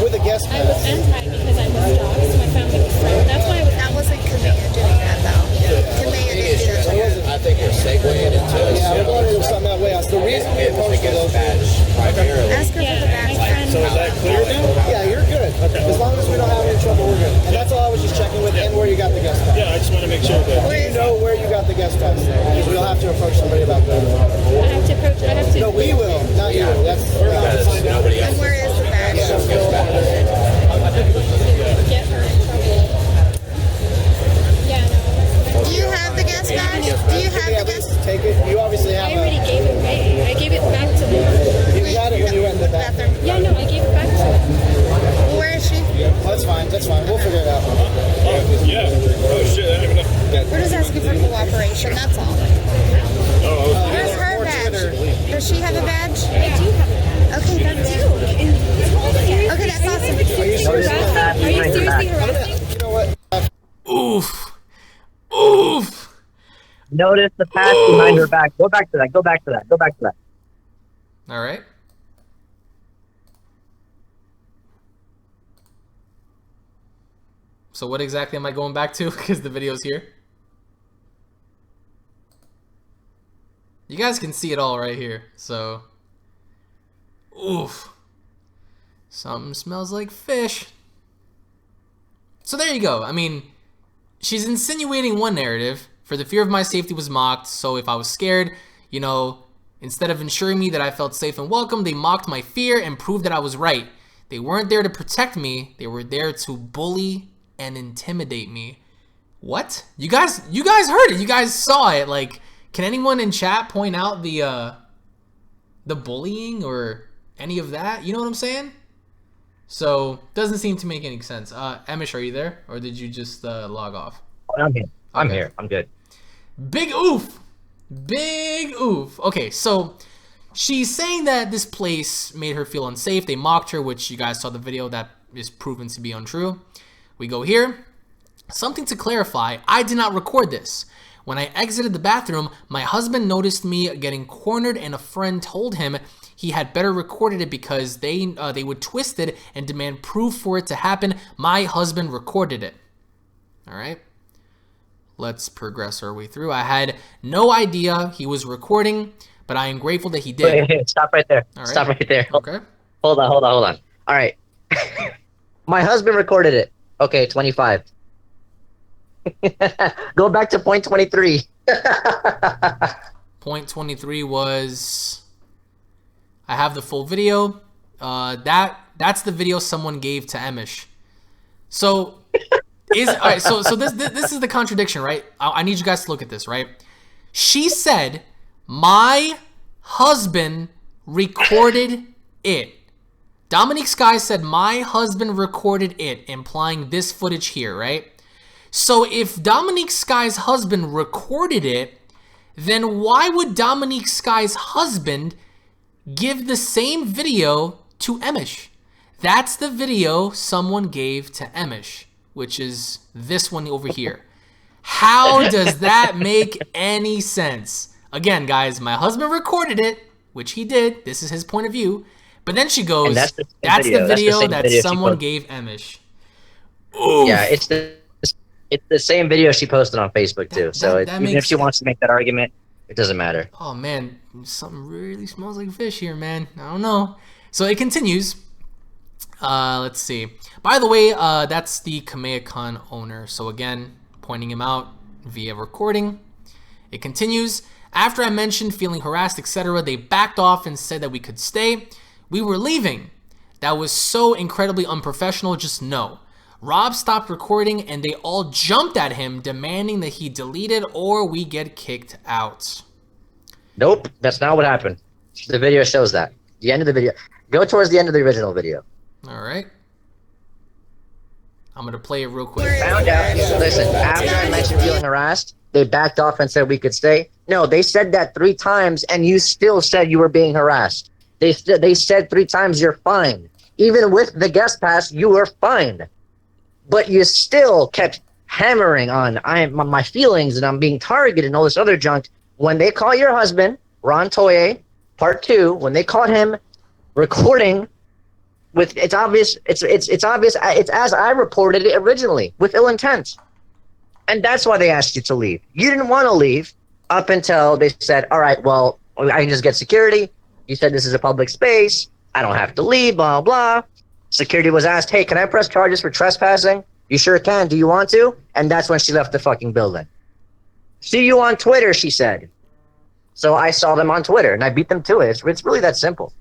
With a guest I was pass. anti because I was doxxed. My family was threatened. That's why I was. That wasn't Kamea doing that though. Kamea didn't do that. I think you're segueing into Yeah, we're going to do something that way. That's the reason we it was a posted guest those. badge primarily. Ask her for Yeah, the my badge. friend. So is that clear now? Yeah, you're good. As long as we don't have any trouble, we're good. And that's all I was just checking with, and where you got the guest pass. Yeah, I just want to make sure that. Do you know where you got the guest pass? Because we'll have to approach somebody about that. I have to approach. I have to. No, we will, not you. That's we're about to find out. Nobody And else. where is the badge? Yeah, Guest badge. Get her in trouble. Yeah, no. Do you have the guest badge? Do you have Yeah, the let's guest? take it. You obviously have I already gave it away. I gave it back to them. You had it when you went in the back. Bathroom. Yeah, no, I gave it back to them. Where is she? Well, that's fine. That's fine. We'll figure it out. Oh, yeah. Oh, shit, I didn't even know. We're just asking for cooperation. That's all. Oh, Where's her Or badge? Twitter. Does she have a badge? I do have it. Okay, that's it. Okay, that's awesome. Are you seriously? Are you seriously harassing? You know what? Oof. Oof. Notice the pass behind her back. Go back to that. Go back to that. Go back to that. All right. So what exactly am I going back to? Because the video's here. You guys can see it all right here. So, oof. Something smells like fish. So there you go. I mean, she's insinuating one narrative. For the fear of my safety was mocked. So if I was scared, you know, instead of ensuring me that I felt safe and welcome, they mocked my fear and proved that I was right. They weren't there to protect me. They were there to bully and intimidate me. What? You guys heard it. You guys saw it. Like, can anyone in chat point out the bullying or any of that? You know what I'm saying? So doesn't seem to make any sense. Emish, are you there, or did you just log off? I'm here. I'm Okay. here. I'm good. Big oof. Big oof. Okay, so she's saying that this place made her feel unsafe. They mocked her, which you guys saw the video. That is proven to be untrue. We go here. Something to clarify. I did not record this. When I exited the bathroom, my husband noticed me getting cornered, and a friend told him he had better recorded it because they would twist it and demand proof for it to happen. My husband recorded it. All right. Let's progress our way through. I had no idea he was recording, but I am grateful that he did. Wait, stop right there. All right. Stop right there. Okay. Hold on. All right. My husband recorded it. Okay, 25. Go back to point 23. Point 23 was, I have the full video. That's the video someone gave to Emish. So all right, so this is the contradiction, right? I need you guys to look at this, right? She said, my husband recorded it. Dominique Skye said, my husband recorded it, implying this footage here, right? So if Dominique Skye's husband recorded it, then why would Dominique Skye's husband give the same video to Emish? That's the video someone gave to Emish, which is this one over here. How does that make any sense? Again, guys, my husband recorded it, which he did. This is his point of view. But then she goes, that's the video that someone gave Emish. Oof. Yeah, it's the same video she posted on Facebook too. Even if she wants to make that argument, it doesn't matter. Oh man, something really smells like fish here, man. I don't know. So it continues. Let's see. By the way, that's the Kamehacon owner. So again, pointing him out via recording. It continues. After I mentioned feeling harassed, etc., they backed off and said that we could stay. We were leaving. That was so incredibly unprofessional. Just no. Rob stopped recording and they all jumped at him, demanding that he delete it or we get kicked out. Nope, that's not what happened. The video shows that. The end of the video. Go towards the end of the original video. All right. I'm going to play it real quick. Found out. Listen, after I mentioned feeling harassed, they backed off and said we could stay. No, they said that 3 times and you still said you were being harassed. They said 3 times you're fine. Even with the guest pass, you were fine. But you still kept hammering on my feelings and I'm being targeted and all this other junk. When they caught your husband, Ron Toye, part 2, when they caught him recording with, it's obvious, it's as I reported it originally, with ill intent. And that's why they asked you to leave. You didn't want to leave up until they said, all right, well, I can just get security. You said this is a public space. I don't have to leave, blah, blah. Security was asked, hey, can I press charges for trespassing? You sure can. Do you want to? And that's when she left the fucking building. See you on Twitter, she said. So I saw them on Twitter, and I beat them to it. It's really that simple.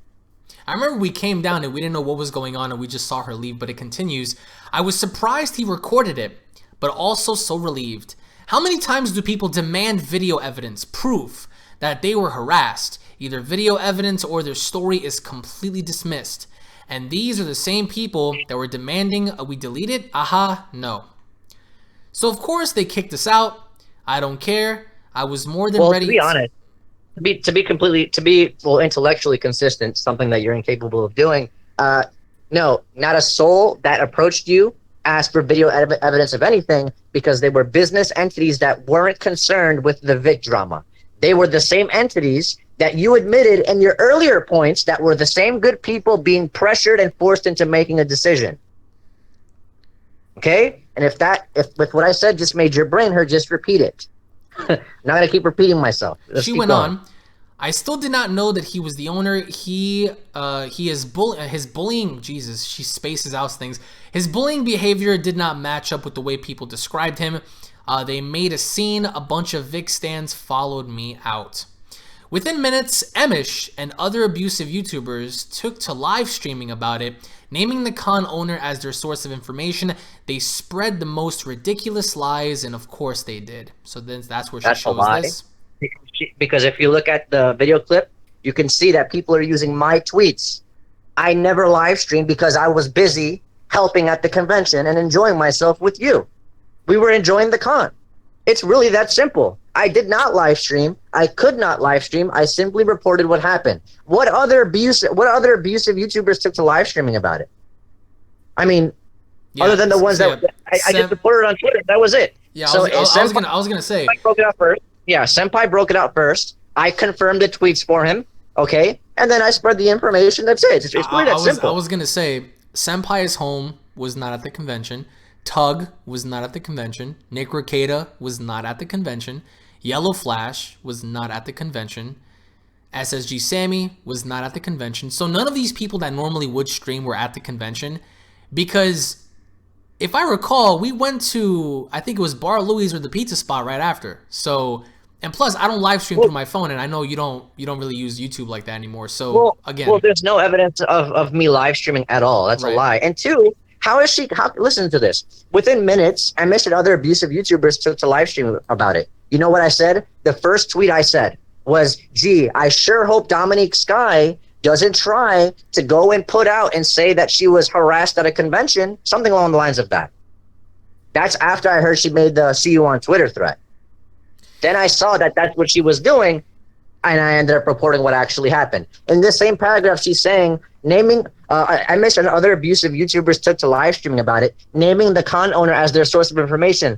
I remember we came down and we didn't know what was going on and we just saw her leave, but it continues. I was surprised he recorded it, but also so relieved. How many times do people demand video evidence, proof that they were harassed? Either video evidence or their story is completely dismissed. And these are the same people that were demanding we delete it? Aha, no. So of course they kicked us out. I don't care. I was more than ready. To be honest, to be intellectually consistent, something that you're incapable of doing. No, not a soul that approached you asked for video evidence of anything because they were business entities that weren't concerned with the Vic drama. They were the same entities that you admitted in your earlier points that were the same good people being pressured and forced into making a decision. Okay? And if with what I said just made your brain hurt, just repeat it. Not gonna keep repeating myself. She went on. I still did not know that he was the owner. He is his bullying. Jesus, she spaces out things. His bullying behavior did not match up with the way people described him. They made a scene. A bunch of Vic stands followed me out. Within minutes, Emosh and other abusive YouTubers took to live streaming about it, naming the con owner as their source of information. They spread the most ridiculous lies, and of course they did. So then that's where she shows this. Because if you look at the video clip, you can see that people are using my tweets. I never live streamed because I was busy helping at the convention and enjoying myself with you. We were enjoying the con. It's really that simple. I did not live stream. I could not live stream. I simply reported what happened. What other abusive YouTubers took to live streaming about it? I mean, other than the ones that I just reported on Twitter, that was it. Yeah, I was gonna say. Broke it out first. Yeah, Senpai broke it out first. I confirmed the tweets for him. Okay, and then I spread the information. That's it. It's really that simple. I was gonna say, Senpai's home was not at the convention. Tug was not at the convention. Nick Rekieta was not at the convention. Yellow Flash was not at the convention. SSG Sammy was not at the convention. So none of these people that normally would stream were at the convention, because if I recall, we went to, I think it was Bar Louie's or the pizza spot right after. So, and plus I don't live stream through my phone, and I know you don't really use YouTube like that anymore. So again, there's no evidence of me live streaming at all. That's a lie. And two, listen to this. Within minutes, Emosh and other abusive YouTubers took to live stream about it. You know what I said? The first tweet I said was, gee, I sure hope Dominique Skye doesn't try to go and put out and say that she was harassed at a convention, something along the lines of that. That's after I heard she made the see you on Twitter threat. Then I saw that that's what she was doing, and I ended up reporting what actually happened. In this same paragraph, she's saying, I mentioned other abusive YouTubers took to live streaming about it, naming the con owner as their source of information.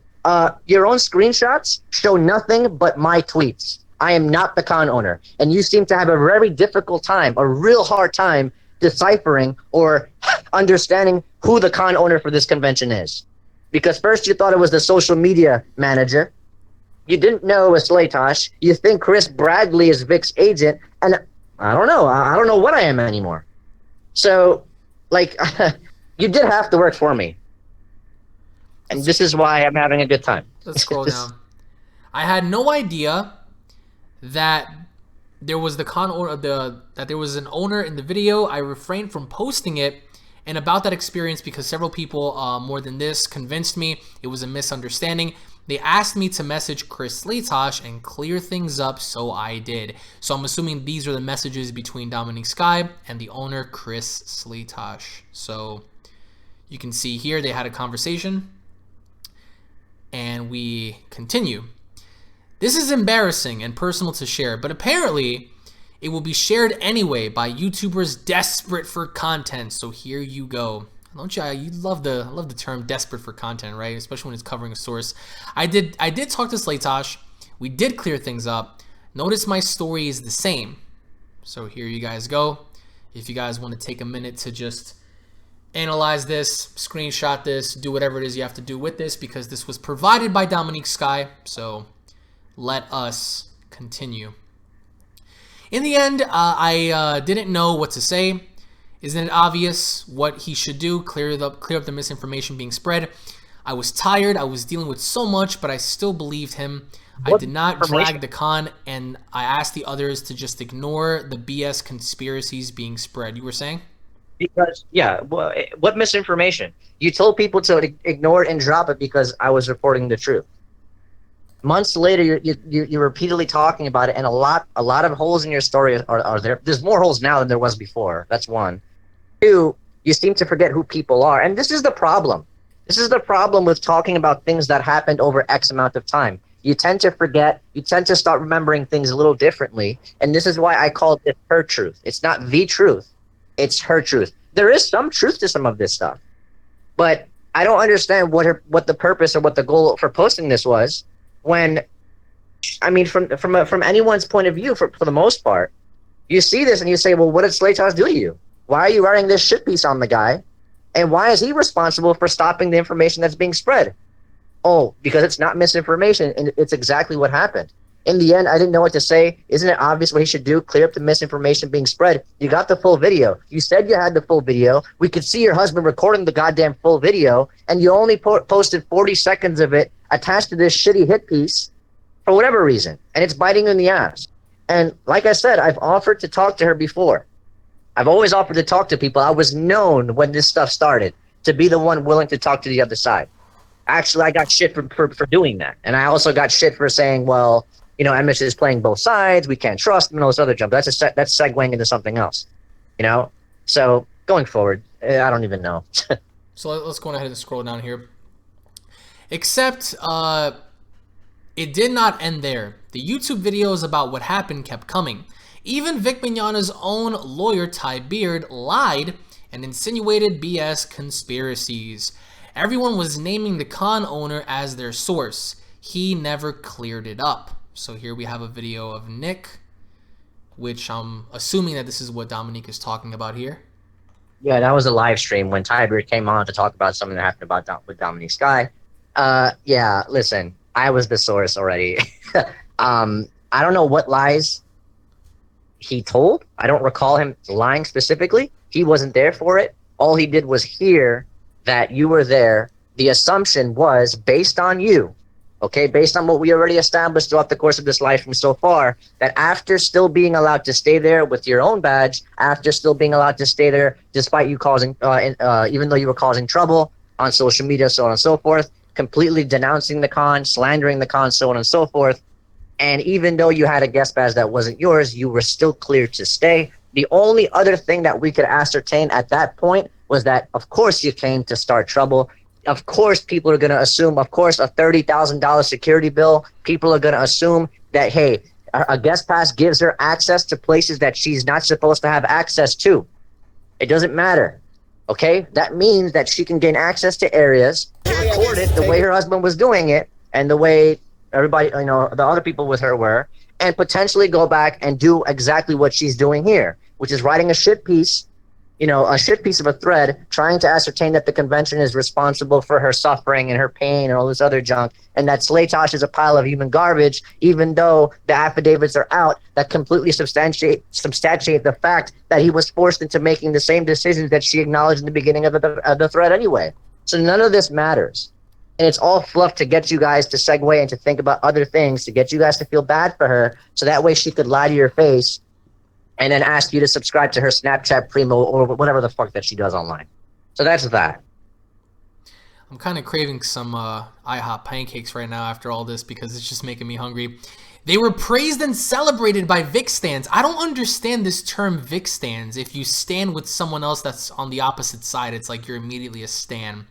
Your own screenshots show nothing but my tweets. I am not the con owner. And you seem to have a very difficult time, a real hard time, deciphering or understanding who the con owner for this convention is. Because first you thought it was the social media manager. You didn't know it was Slaytosh. You think Chris Bradley is Vic's agent. And I don't know. I don't know what I am anymore. So, like, you did have to work for me. And this is why I'm having a good time. Let's scroll down. I had no idea that there was that there was an owner in the video. I refrained from posting it and about that experience because several people more than this convinced me it was a misunderstanding. They asked me to message Chris Slaytosh and clear things up, so I did. So I'm assuming these are the messages between Dominique Skye and the owner, Chris Slaytosh. So you can see here they had a conversation, and we continue. This is embarrassing and personal to share, but apparently it will be shared anyway by YouTubers desperate for content. So here you go. Don't you? You love the term desperate for content, right? Especially when it's covering a source. I did talk to Slaytosh. We did clear things up. Notice my story is the same. So here you guys go. If you guys want to take a minute to just analyze this, screenshot this, do whatever it is you have to do with this, because this was provided by Dominique Skye. So let us continue. In the end, I didn't know what to say. Isn't it obvious what he should do? Clear up the misinformation being spread. I was tired. I was dealing with so much, but I still believed him. I did not drag the con, and I asked the others to just ignore the BS conspiracies being spread. You were saying? Because, yeah, what misinformation? You told people to ignore it and drop it because I was reporting the truth. Months later, you're repeatedly talking about it, and a lot of holes in your story are there. There's more holes now than there was before. That's one. Two, you seem to forget who people are, and this is the problem. This is the problem with talking about things that happened over X amount of time. You tend to forget. You tend to start remembering things a little differently, and this is why I call it her truth. It's not the truth. It's her truth. There is some truth to some of this stuff, but I don't understand what the purpose or what the goal for posting this was, when I mean, from anyone's point of view, for the most part, you see this and you say, well, what did Slaytosh do to you? Why are you writing this shit piece on the guy? And why is he responsible for stopping the information that's being spread? Oh, because it's not misinformation, and it's exactly what happened. In the end, I didn't know what to say. Isn't it obvious what he should do? Clear up the misinformation being spread. You got the full video. You said you had the full video. We could see your husband recording the goddamn full video, and you only posted 40 seconds of it attached to this shitty hit piece for whatever reason, and it's biting you in the ass. And like I said, I've offered to talk to her before. I've always offered to talk to people. I was known when this stuff started to be the one willing to talk to the other side. Actually, I got shit for doing that. And I also got shit for saying, well, you know, Emosh is playing both sides. We can't trust him and all this other jump. That's segueing into something else, you know? So going forward, I don't even know. So let's go ahead and scroll down here. Except it did not end there. The YouTube videos about what happened kept coming. Even Vic Mignogna's own lawyer, Ty Beard, lied and insinuated BS conspiracies. Everyone was naming the con owner as their source. He never cleared it up. So here we have a video of Nick, which I'm assuming that this is what Dominique is talking about here. Yeah, that was a live stream when Ty Beard came on to talk about something that happened with Dominique Skye. Yeah, listen, I was the source already. I don't know what lies he told. I don't recall him lying specifically. He wasn't there for it. All he did was hear that you were there. The assumption was based on you, okay, based on what we already established throughout the course of this live from so far, that after still being allowed to stay there with your own badge, after still being allowed to stay there despite you causing, even though you were causing trouble on social media, so on and so forth, completely denouncing the con, slandering the con, so on and so forth, and even though you had a guest badge that wasn't yours, you were still cleared to stay. The only other thing that we could ascertain at that point was that, of course, you came to start trouble. Of course, people are going to assume, of course, a $30,000 security bill. People are going to assume that, hey, a guest pass gives her access to places that she's not supposed to have access to. It doesn't matter, okay? That means that she can gain access to areas, record it the way her husband was doing it, and the way everybody, you know, the other people with her were, and potentially go back and do exactly what she's doing here, which is writing a shit piece, you know, a shit piece of a thread, trying to ascertain that the convention is responsible for her suffering and her pain and all this other junk, and that Slaytosh is a pile of human garbage, even though the affidavits are out that completely substantiate the fact that he was forced into making the same decisions that she acknowledged in the beginning of the thread anyway. So none of this matters. And it's all fluff to get you guys to segue and to think about other things, to get you guys to feel bad for her, so that way she could lie to your face and then ask you to subscribe to her Snapchat Primo or whatever the fuck that she does online. So that's that. I'm kind of craving some IHOP pancakes right now after all this because it's just making me hungry. They were praised and celebrated by Vic stans. I don't understand this term Vic stans. If you stand with someone else that's on the opposite side, it's like you're immediately a stan.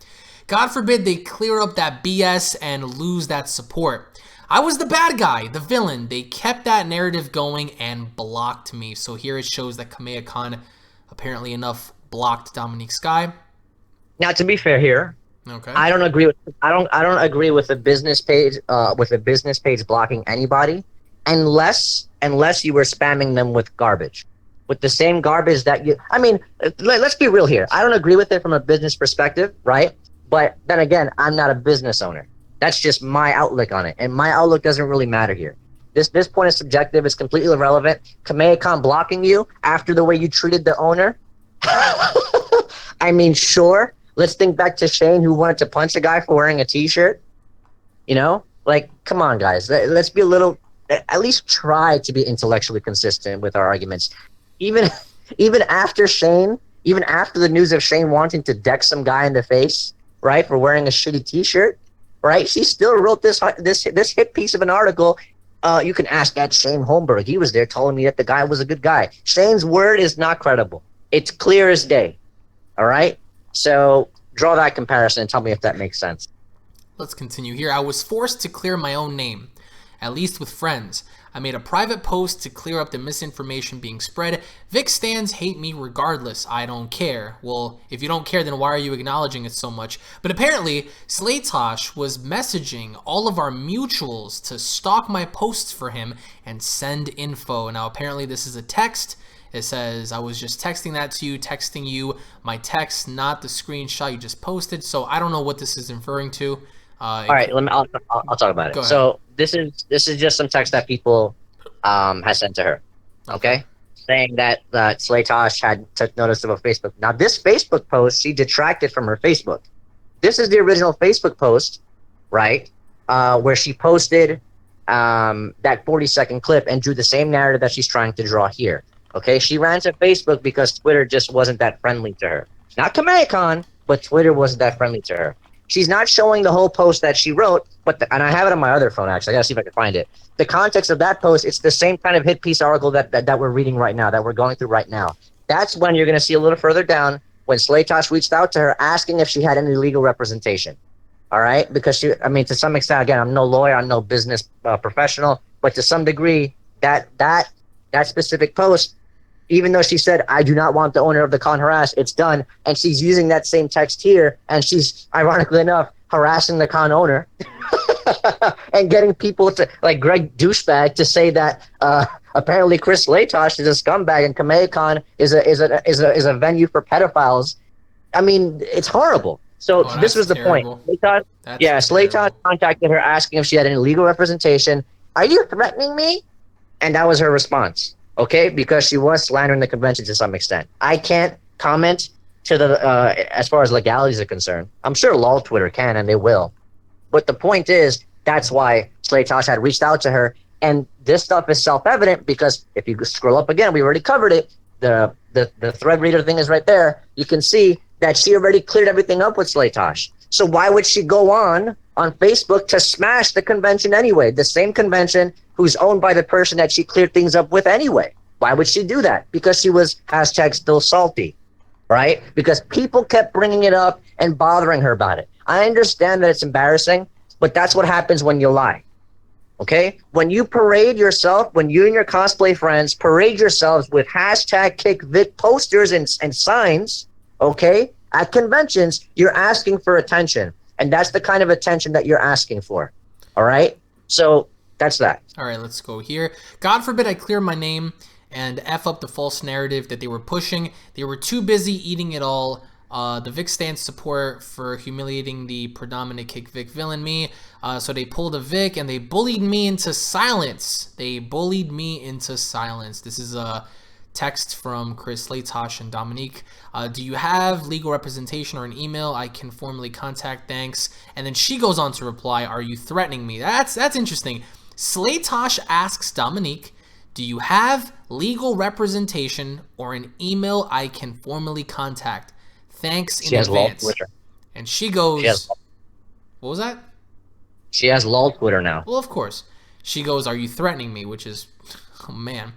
God forbid they clear up that BS and lose that support. I was the bad guy, the villain. They kept that narrative going and blocked me. So here it shows that Kamea Khan, apparently enough, blocked Dominique Skye. Now, to be fair here, okay, I don't agree with a business page blocking anybody unless you were spamming them with garbage. With the same garbage that you, I mean, let's be real here. I don't agree with it from a business perspective, right? But then again, I'm not a business owner. That's just my outlook on it. And my outlook doesn't really matter here. This point is subjective. It's completely irrelevant. Kamea Khan blocking you after the way you treated the owner. I mean, sure. Let's think back to Shane, who wanted to punch a guy for wearing a t-shirt. You know? Like, come on, guys. Let's be a little, at least try to be intellectually consistent with our arguments. Even after Shane, even after the news of Shane wanting to deck some guy in the face, right, for wearing a shitty t-shirt, right? She still wrote this hit piece of an article. You can ask that Shane Holmberg. He was there telling me that the guy was a good guy. Shane's word is not credible. It's clear as day. All right? So draw that comparison and tell me if that makes sense. Let's continue here. I was forced to clear my own name, at least with friends. I made a private post to clear up the misinformation being spread. Vic stans hate me regardless. I don't care. Well, if you don't care, then why are you acknowledging it so much? But apparently, Slaytosh was messaging all of our mutuals to stalk my posts for him and send info. Now, apparently this is a text. It says, I was just texting that to you, texting you my text, not the screenshot you just posted. So I don't know what this is referring to. All right, I'll talk about it. So this is just some text that people has sent to her, okay? Saying that Slaytosh took notice of a Facebook. Now this Facebook post she detracted from her Facebook. This is the original Facebook post, right? Where she posted that 40-second clip and drew the same narrative that she's trying to draw here. Okay, she ran to Facebook because Twitter just wasn't that friendly to her. Not KamehamehaCon, but Twitter wasn't that friendly to her. She's not showing the whole post that she wrote, but and I have it on my other phone, actually. I gotta see if I can find it. The context of that post, it's the same kind of hit piece article that we're reading right now, that we're going through right now. That's when you're gonna see a little further down when Slaytosh reached out to her asking if she had any legal representation. All right? Because she, I mean, to some extent, again, I'm no lawyer, I'm no business professional, but to some degree, that specific post, even though she said, I do not want the owner of the con harassed, it's done. And she's using that same text here, and she's, ironically enough, harassing the con owner and getting people to, like Greg Douchebag, to say that apparently Chris Slaytosh is a scumbag and KamehamehaCon is a venue for pedophiles. I mean, it's horrible. So this was the point. Slaytosh contacted her asking if she had any legal representation. Are you threatening me? And that was her response. Okay, because she was slandering the convention to some extent. I can't comment to the as far as legalities are concerned. I'm sure LOL Twitter can, and they will. But the point is, that's why Slaytosh had reached out to her, and this stuff is self-evident because if you scroll up again, we already covered it. The thread reader thing is right there. You can see that she already cleared everything up with Slaytosh. So why would she go on Facebook to smash the convention anyway? The same convention who's owned by the person that she cleared things up with anyway. Why would she do that? Because she was #still salty, right? Because people kept bringing it up and bothering her about it. I understand that it's embarrassing, but that's what happens when you lie, okay? When you parade yourself, when you and your cosplay friends parade yourselves with #KickVic posters and signs, okay, at conventions, you're asking for attention. And that's the kind of attention that you're asking for, all right? So that's that. All right, let's go here. God forbid I clear my name and F up the false narrative that they were pushing. They were too busy eating it all. The Vic stands support for humiliating the predominant KickVic villain me. So they pulled a Vic and they bullied me into silence. They bullied me into silence. This is a text from Chris Slaytosh and Dominique. Do you have legal representation or an email I can formally contact? Thanks. And then she goes on to reply, are you threatening me? That's interesting. Slaytosh asks Dominique, do you have legal representation or an email I can formally contact? Thanks in advance. And she goes, what was that? She has LOL Twitter now. Well, of course. She goes, are you threatening me? Which is, oh man.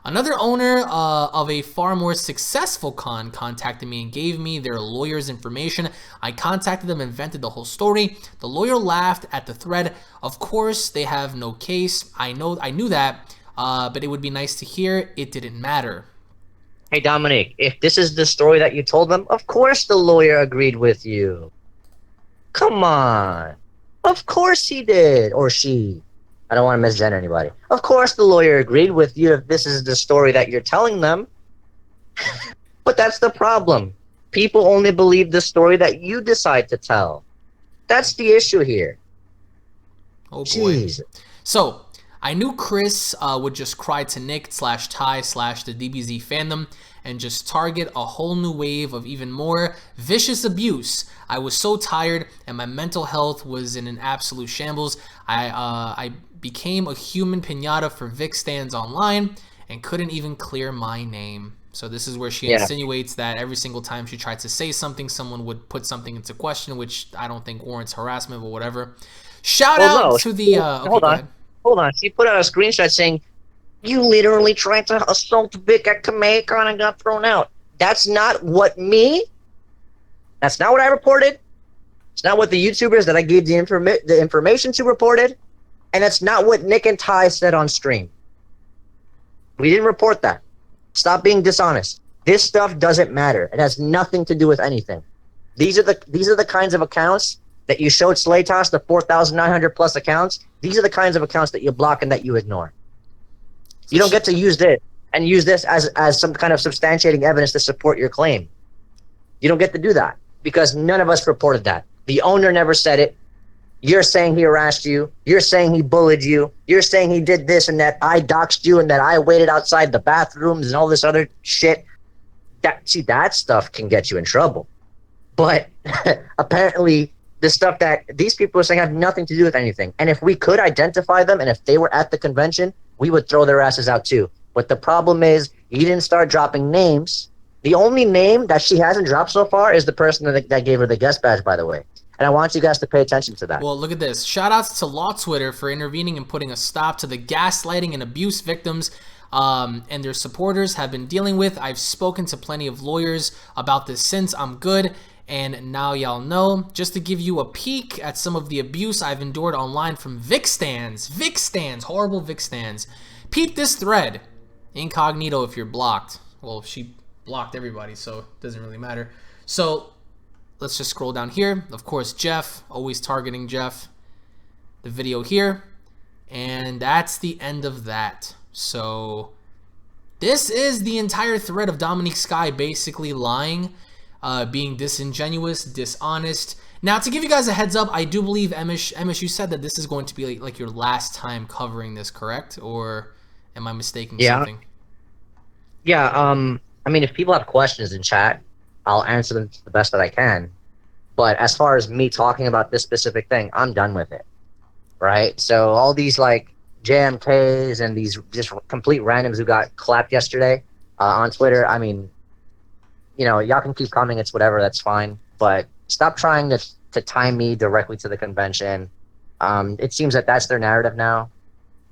Another owner of a far more successful con contacted me and gave me their lawyer's information. I contacted them and vented the whole story. The lawyer laughed at the thread. Of course, they have no case. I knew that, but it would be nice to hear it didn't matter. Hey, Dominique, if this is the story that you told them, of course the lawyer agreed with you. Come on. Of course he did, or she. I don't want to misgender anybody. Of course the lawyer agreed with you if this is the story that you're telling them. But that's the problem. People only believe the story that you decide to tell. That's the issue here. Oh boy. Jeez. So, I knew Chris would just cry to Nick /Ty/the DBZ fandom and just target a whole new wave of even more vicious abuse. I was so tired and my mental health was in an absolute shambles. I became a human pinata for Vic stands online and couldn't even clear my name. So this is where she insinuates that every single time she tried to say something, someone would put something into question, which I don't think warrants harassment, but whatever. Shout out to the... Hold on. She put out a screenshot saying, you literally tried to assault Vic at KamehamehaCon and got thrown out. That's not what That's not what I reported. It's not what the YouTubers that I gave the information to reported. And it's not what Nick and Ty said on stream. We didn't report that. Stop being dishonest. This stuff doesn't matter. It has nothing to do with anything. These are the kinds of accounts that you showed Slatos, the 4,900 plus accounts. These are the kinds of accounts that you block and that you ignore. You don't get to use this and use this as some kind of substantiating evidence to support your claim. You don't get to do that because none of us reported that. The owner never said it. You're saying he harassed you. You're saying he bullied you. You're saying he did this and that I doxed you and that I waited outside the bathrooms and all this other shit. That stuff can get you in trouble. But apparently the stuff that these people are saying have nothing to do with anything. And if we could identify them and if they were at the convention, we would throw their asses out too. But the problem is you didn't start dropping names. The only name that she hasn't dropped so far is the person that gave her the guest badge, by the way. And I want you guys to pay attention to that. Well, look at this. Shout outs to Law Twitter for intervening and putting a stop to the gaslighting and abuse victims and their supporters have been dealing with. I've spoken to plenty of lawyers about this since. I'm good. And now y'all know, just to give you a peek at some of the abuse I've endured online from Vic stands, horrible Vic stands. Peep this thread. Incognito if you're blocked. Well, she blocked everybody, so it doesn't really matter. So let's just scroll down here. Of course, Jeff, always targeting Jeff. The video here. And that's the end of that. So this is the entire thread of Dominique Skye basically lying, being disingenuous, dishonest. Now, to give you guys a heads up, I do believe, Emosh, you said that this is going to be like your last time covering this, correct? Or am I mistaking something? Yeah, I mean, if people have questions in chat, I'll answer them to the best that I can. But as far as me talking about this specific thing, I'm done with it, right? So all these, like, JMKs and these just complete randoms who got clapped yesterday on Twitter, I mean, you know, y'all can keep coming, it's whatever, that's fine. But stop trying to tie me directly to the convention. It seems that that's their narrative now,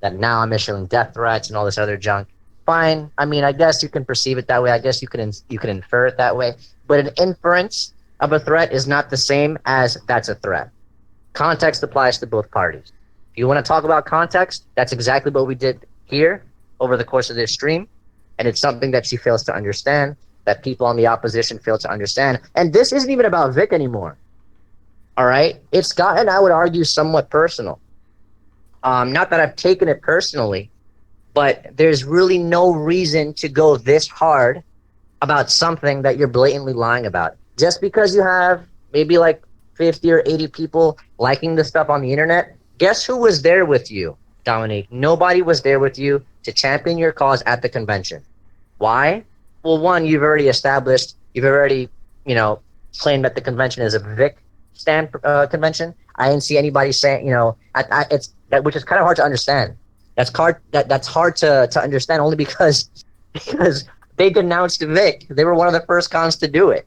that now I'm issuing death threats and all this other junk. Fine. I mean, I guess you can perceive it that way. I guess you can infer it that way. But an inference of a threat is not the same as that's a threat. Context applies to both parties. If you want to talk about context, that's exactly what we did here over the course of this stream. And it's something that she fails to understand, that people on the opposition fail to understand. And this isn't even about Vic anymore. All right? It's gotten, I would argue, somewhat personal. Not that I've taken it personally, but there's really no reason to go this hard about something that you're blatantly lying about. Just because you have maybe like 50 or 80 people liking the stuff on the internet, guess who was there with you, Dominique? Nobody was there with you to champion your cause at the convention. Why? Well, one, you've already, you know, claimed that the convention is a Vic stand convention. I didn't see anybody saying, you know, which is kind of hard to understand. That's hard to understand only because they denounced Vic. They were one of the first cons to do it.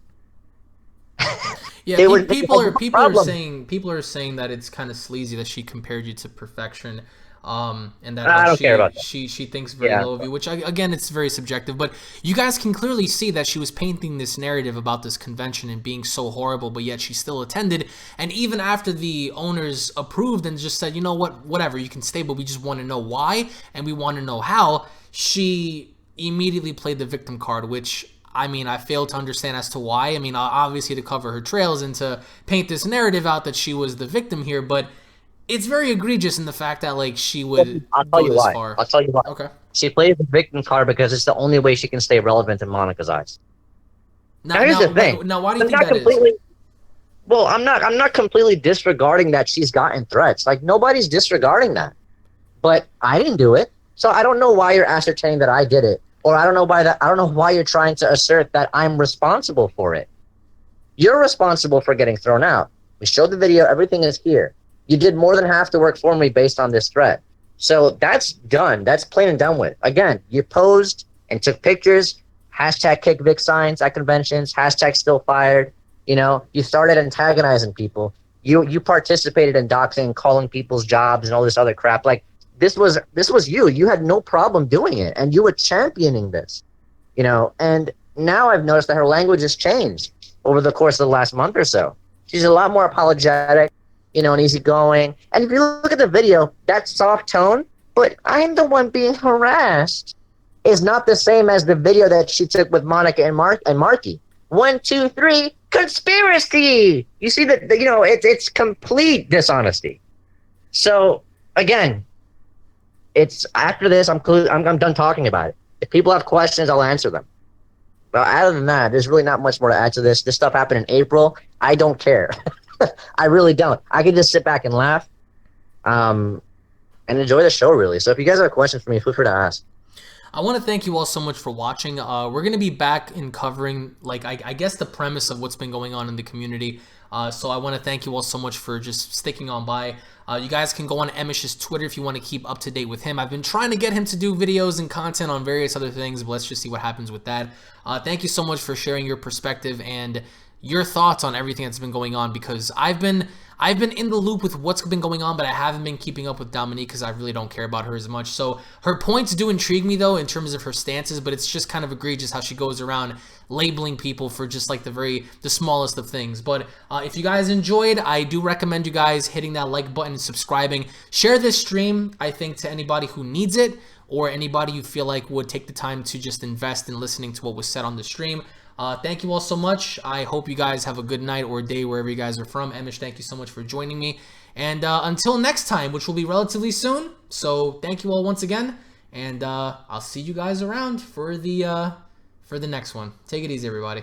Yeah, people are saying that it's kind of sleazy that she compared you to perfection, and that I don't care about that. She thinks very low of you, which again, it's very subjective. But you guys can clearly see that she was painting this narrative about this convention and being so horrible, but yet she still attended. And even after the owners approved and just said, you know what, whatever, you can stay, but we just want to know why and we want to know how, she immediately played the victim card, which, I mean, I fail to understand as to why. I mean, obviously to cover her trails and to paint this narrative out that she was the victim here, but it's very egregious in the fact that, like, she would go this far. I'll tell you why. Okay. She plays the victim card because it's the only way she can stay relevant in Monica's eyes. Now here's the thing. Now, why do you think that is? Well, I'm not completely disregarding that she's gotten threats. Like, nobody's disregarding that. But I didn't do it. So I don't know why you're ascertaining that I did it. Or I don't know why you're trying to assert that I'm responsible for it. You're responsible for getting thrown out. We showed the video, everything is here. You did more than half the work for me based on this threat. So that's done. That's plain and done with. Again, you posed and took pictures, hashtag KickVic signs at conventions, hashtag still fired. You know, you started antagonizing people. You participated in doxing, calling people's jobs and all this other crap. Like, this was you. You had no problem doing it, and you were championing this. You know, and now I've noticed that her language has changed over the course of the last month or so. She's a lot more apologetic, you know, and easygoing. And if you look at the video, that soft tone, but I'm the one being harassed. is not the same as the video that she took with Monica and Marky. 1, 2, 3, conspiracy. You see that, you know, it's complete dishonesty. So again, it's after this, I'm done talking about it. If people have questions, I'll answer them. But other than that, there's really not much more to add to this. This stuff happened in April. I don't care. I really don't. I can just sit back and laugh, and enjoy the show, really. So if you guys have questions for me, feel free to ask. I want to thank you all so much for watching. We're going to be back in covering, like, I guess the premise of what's been going on in the community. So I want to thank you all so much for just sticking on by. You guys can go on Emosh's Twitter if you want to keep up to date with him. I've been trying to get him to do videos and content on various other things, but let's just see what happens with that. Thank you so much for sharing your perspective and your thoughts on everything that's been going on, because I've been in the loop with what's been going on, but I haven't been keeping up with Dominique because I really don't care about her as much. So her points do intrigue me, though, in terms of her stances, but it's just kind of egregious how she goes around labeling people for just like the smallest of things. But if you guys enjoyed, I do recommend you guys hitting that like button and subscribing. Share this stream, I think, to anybody who needs it, or anybody you feel like would take the time to just invest in listening to what was said on the stream. Thank you all so much. I hope you guys have a good night or day wherever you guys are from. Emosh, thank you so much for joining me. And until next time, which will be relatively soon. So thank you all once again. And I'll see you guys around for the next one. Take it easy, everybody.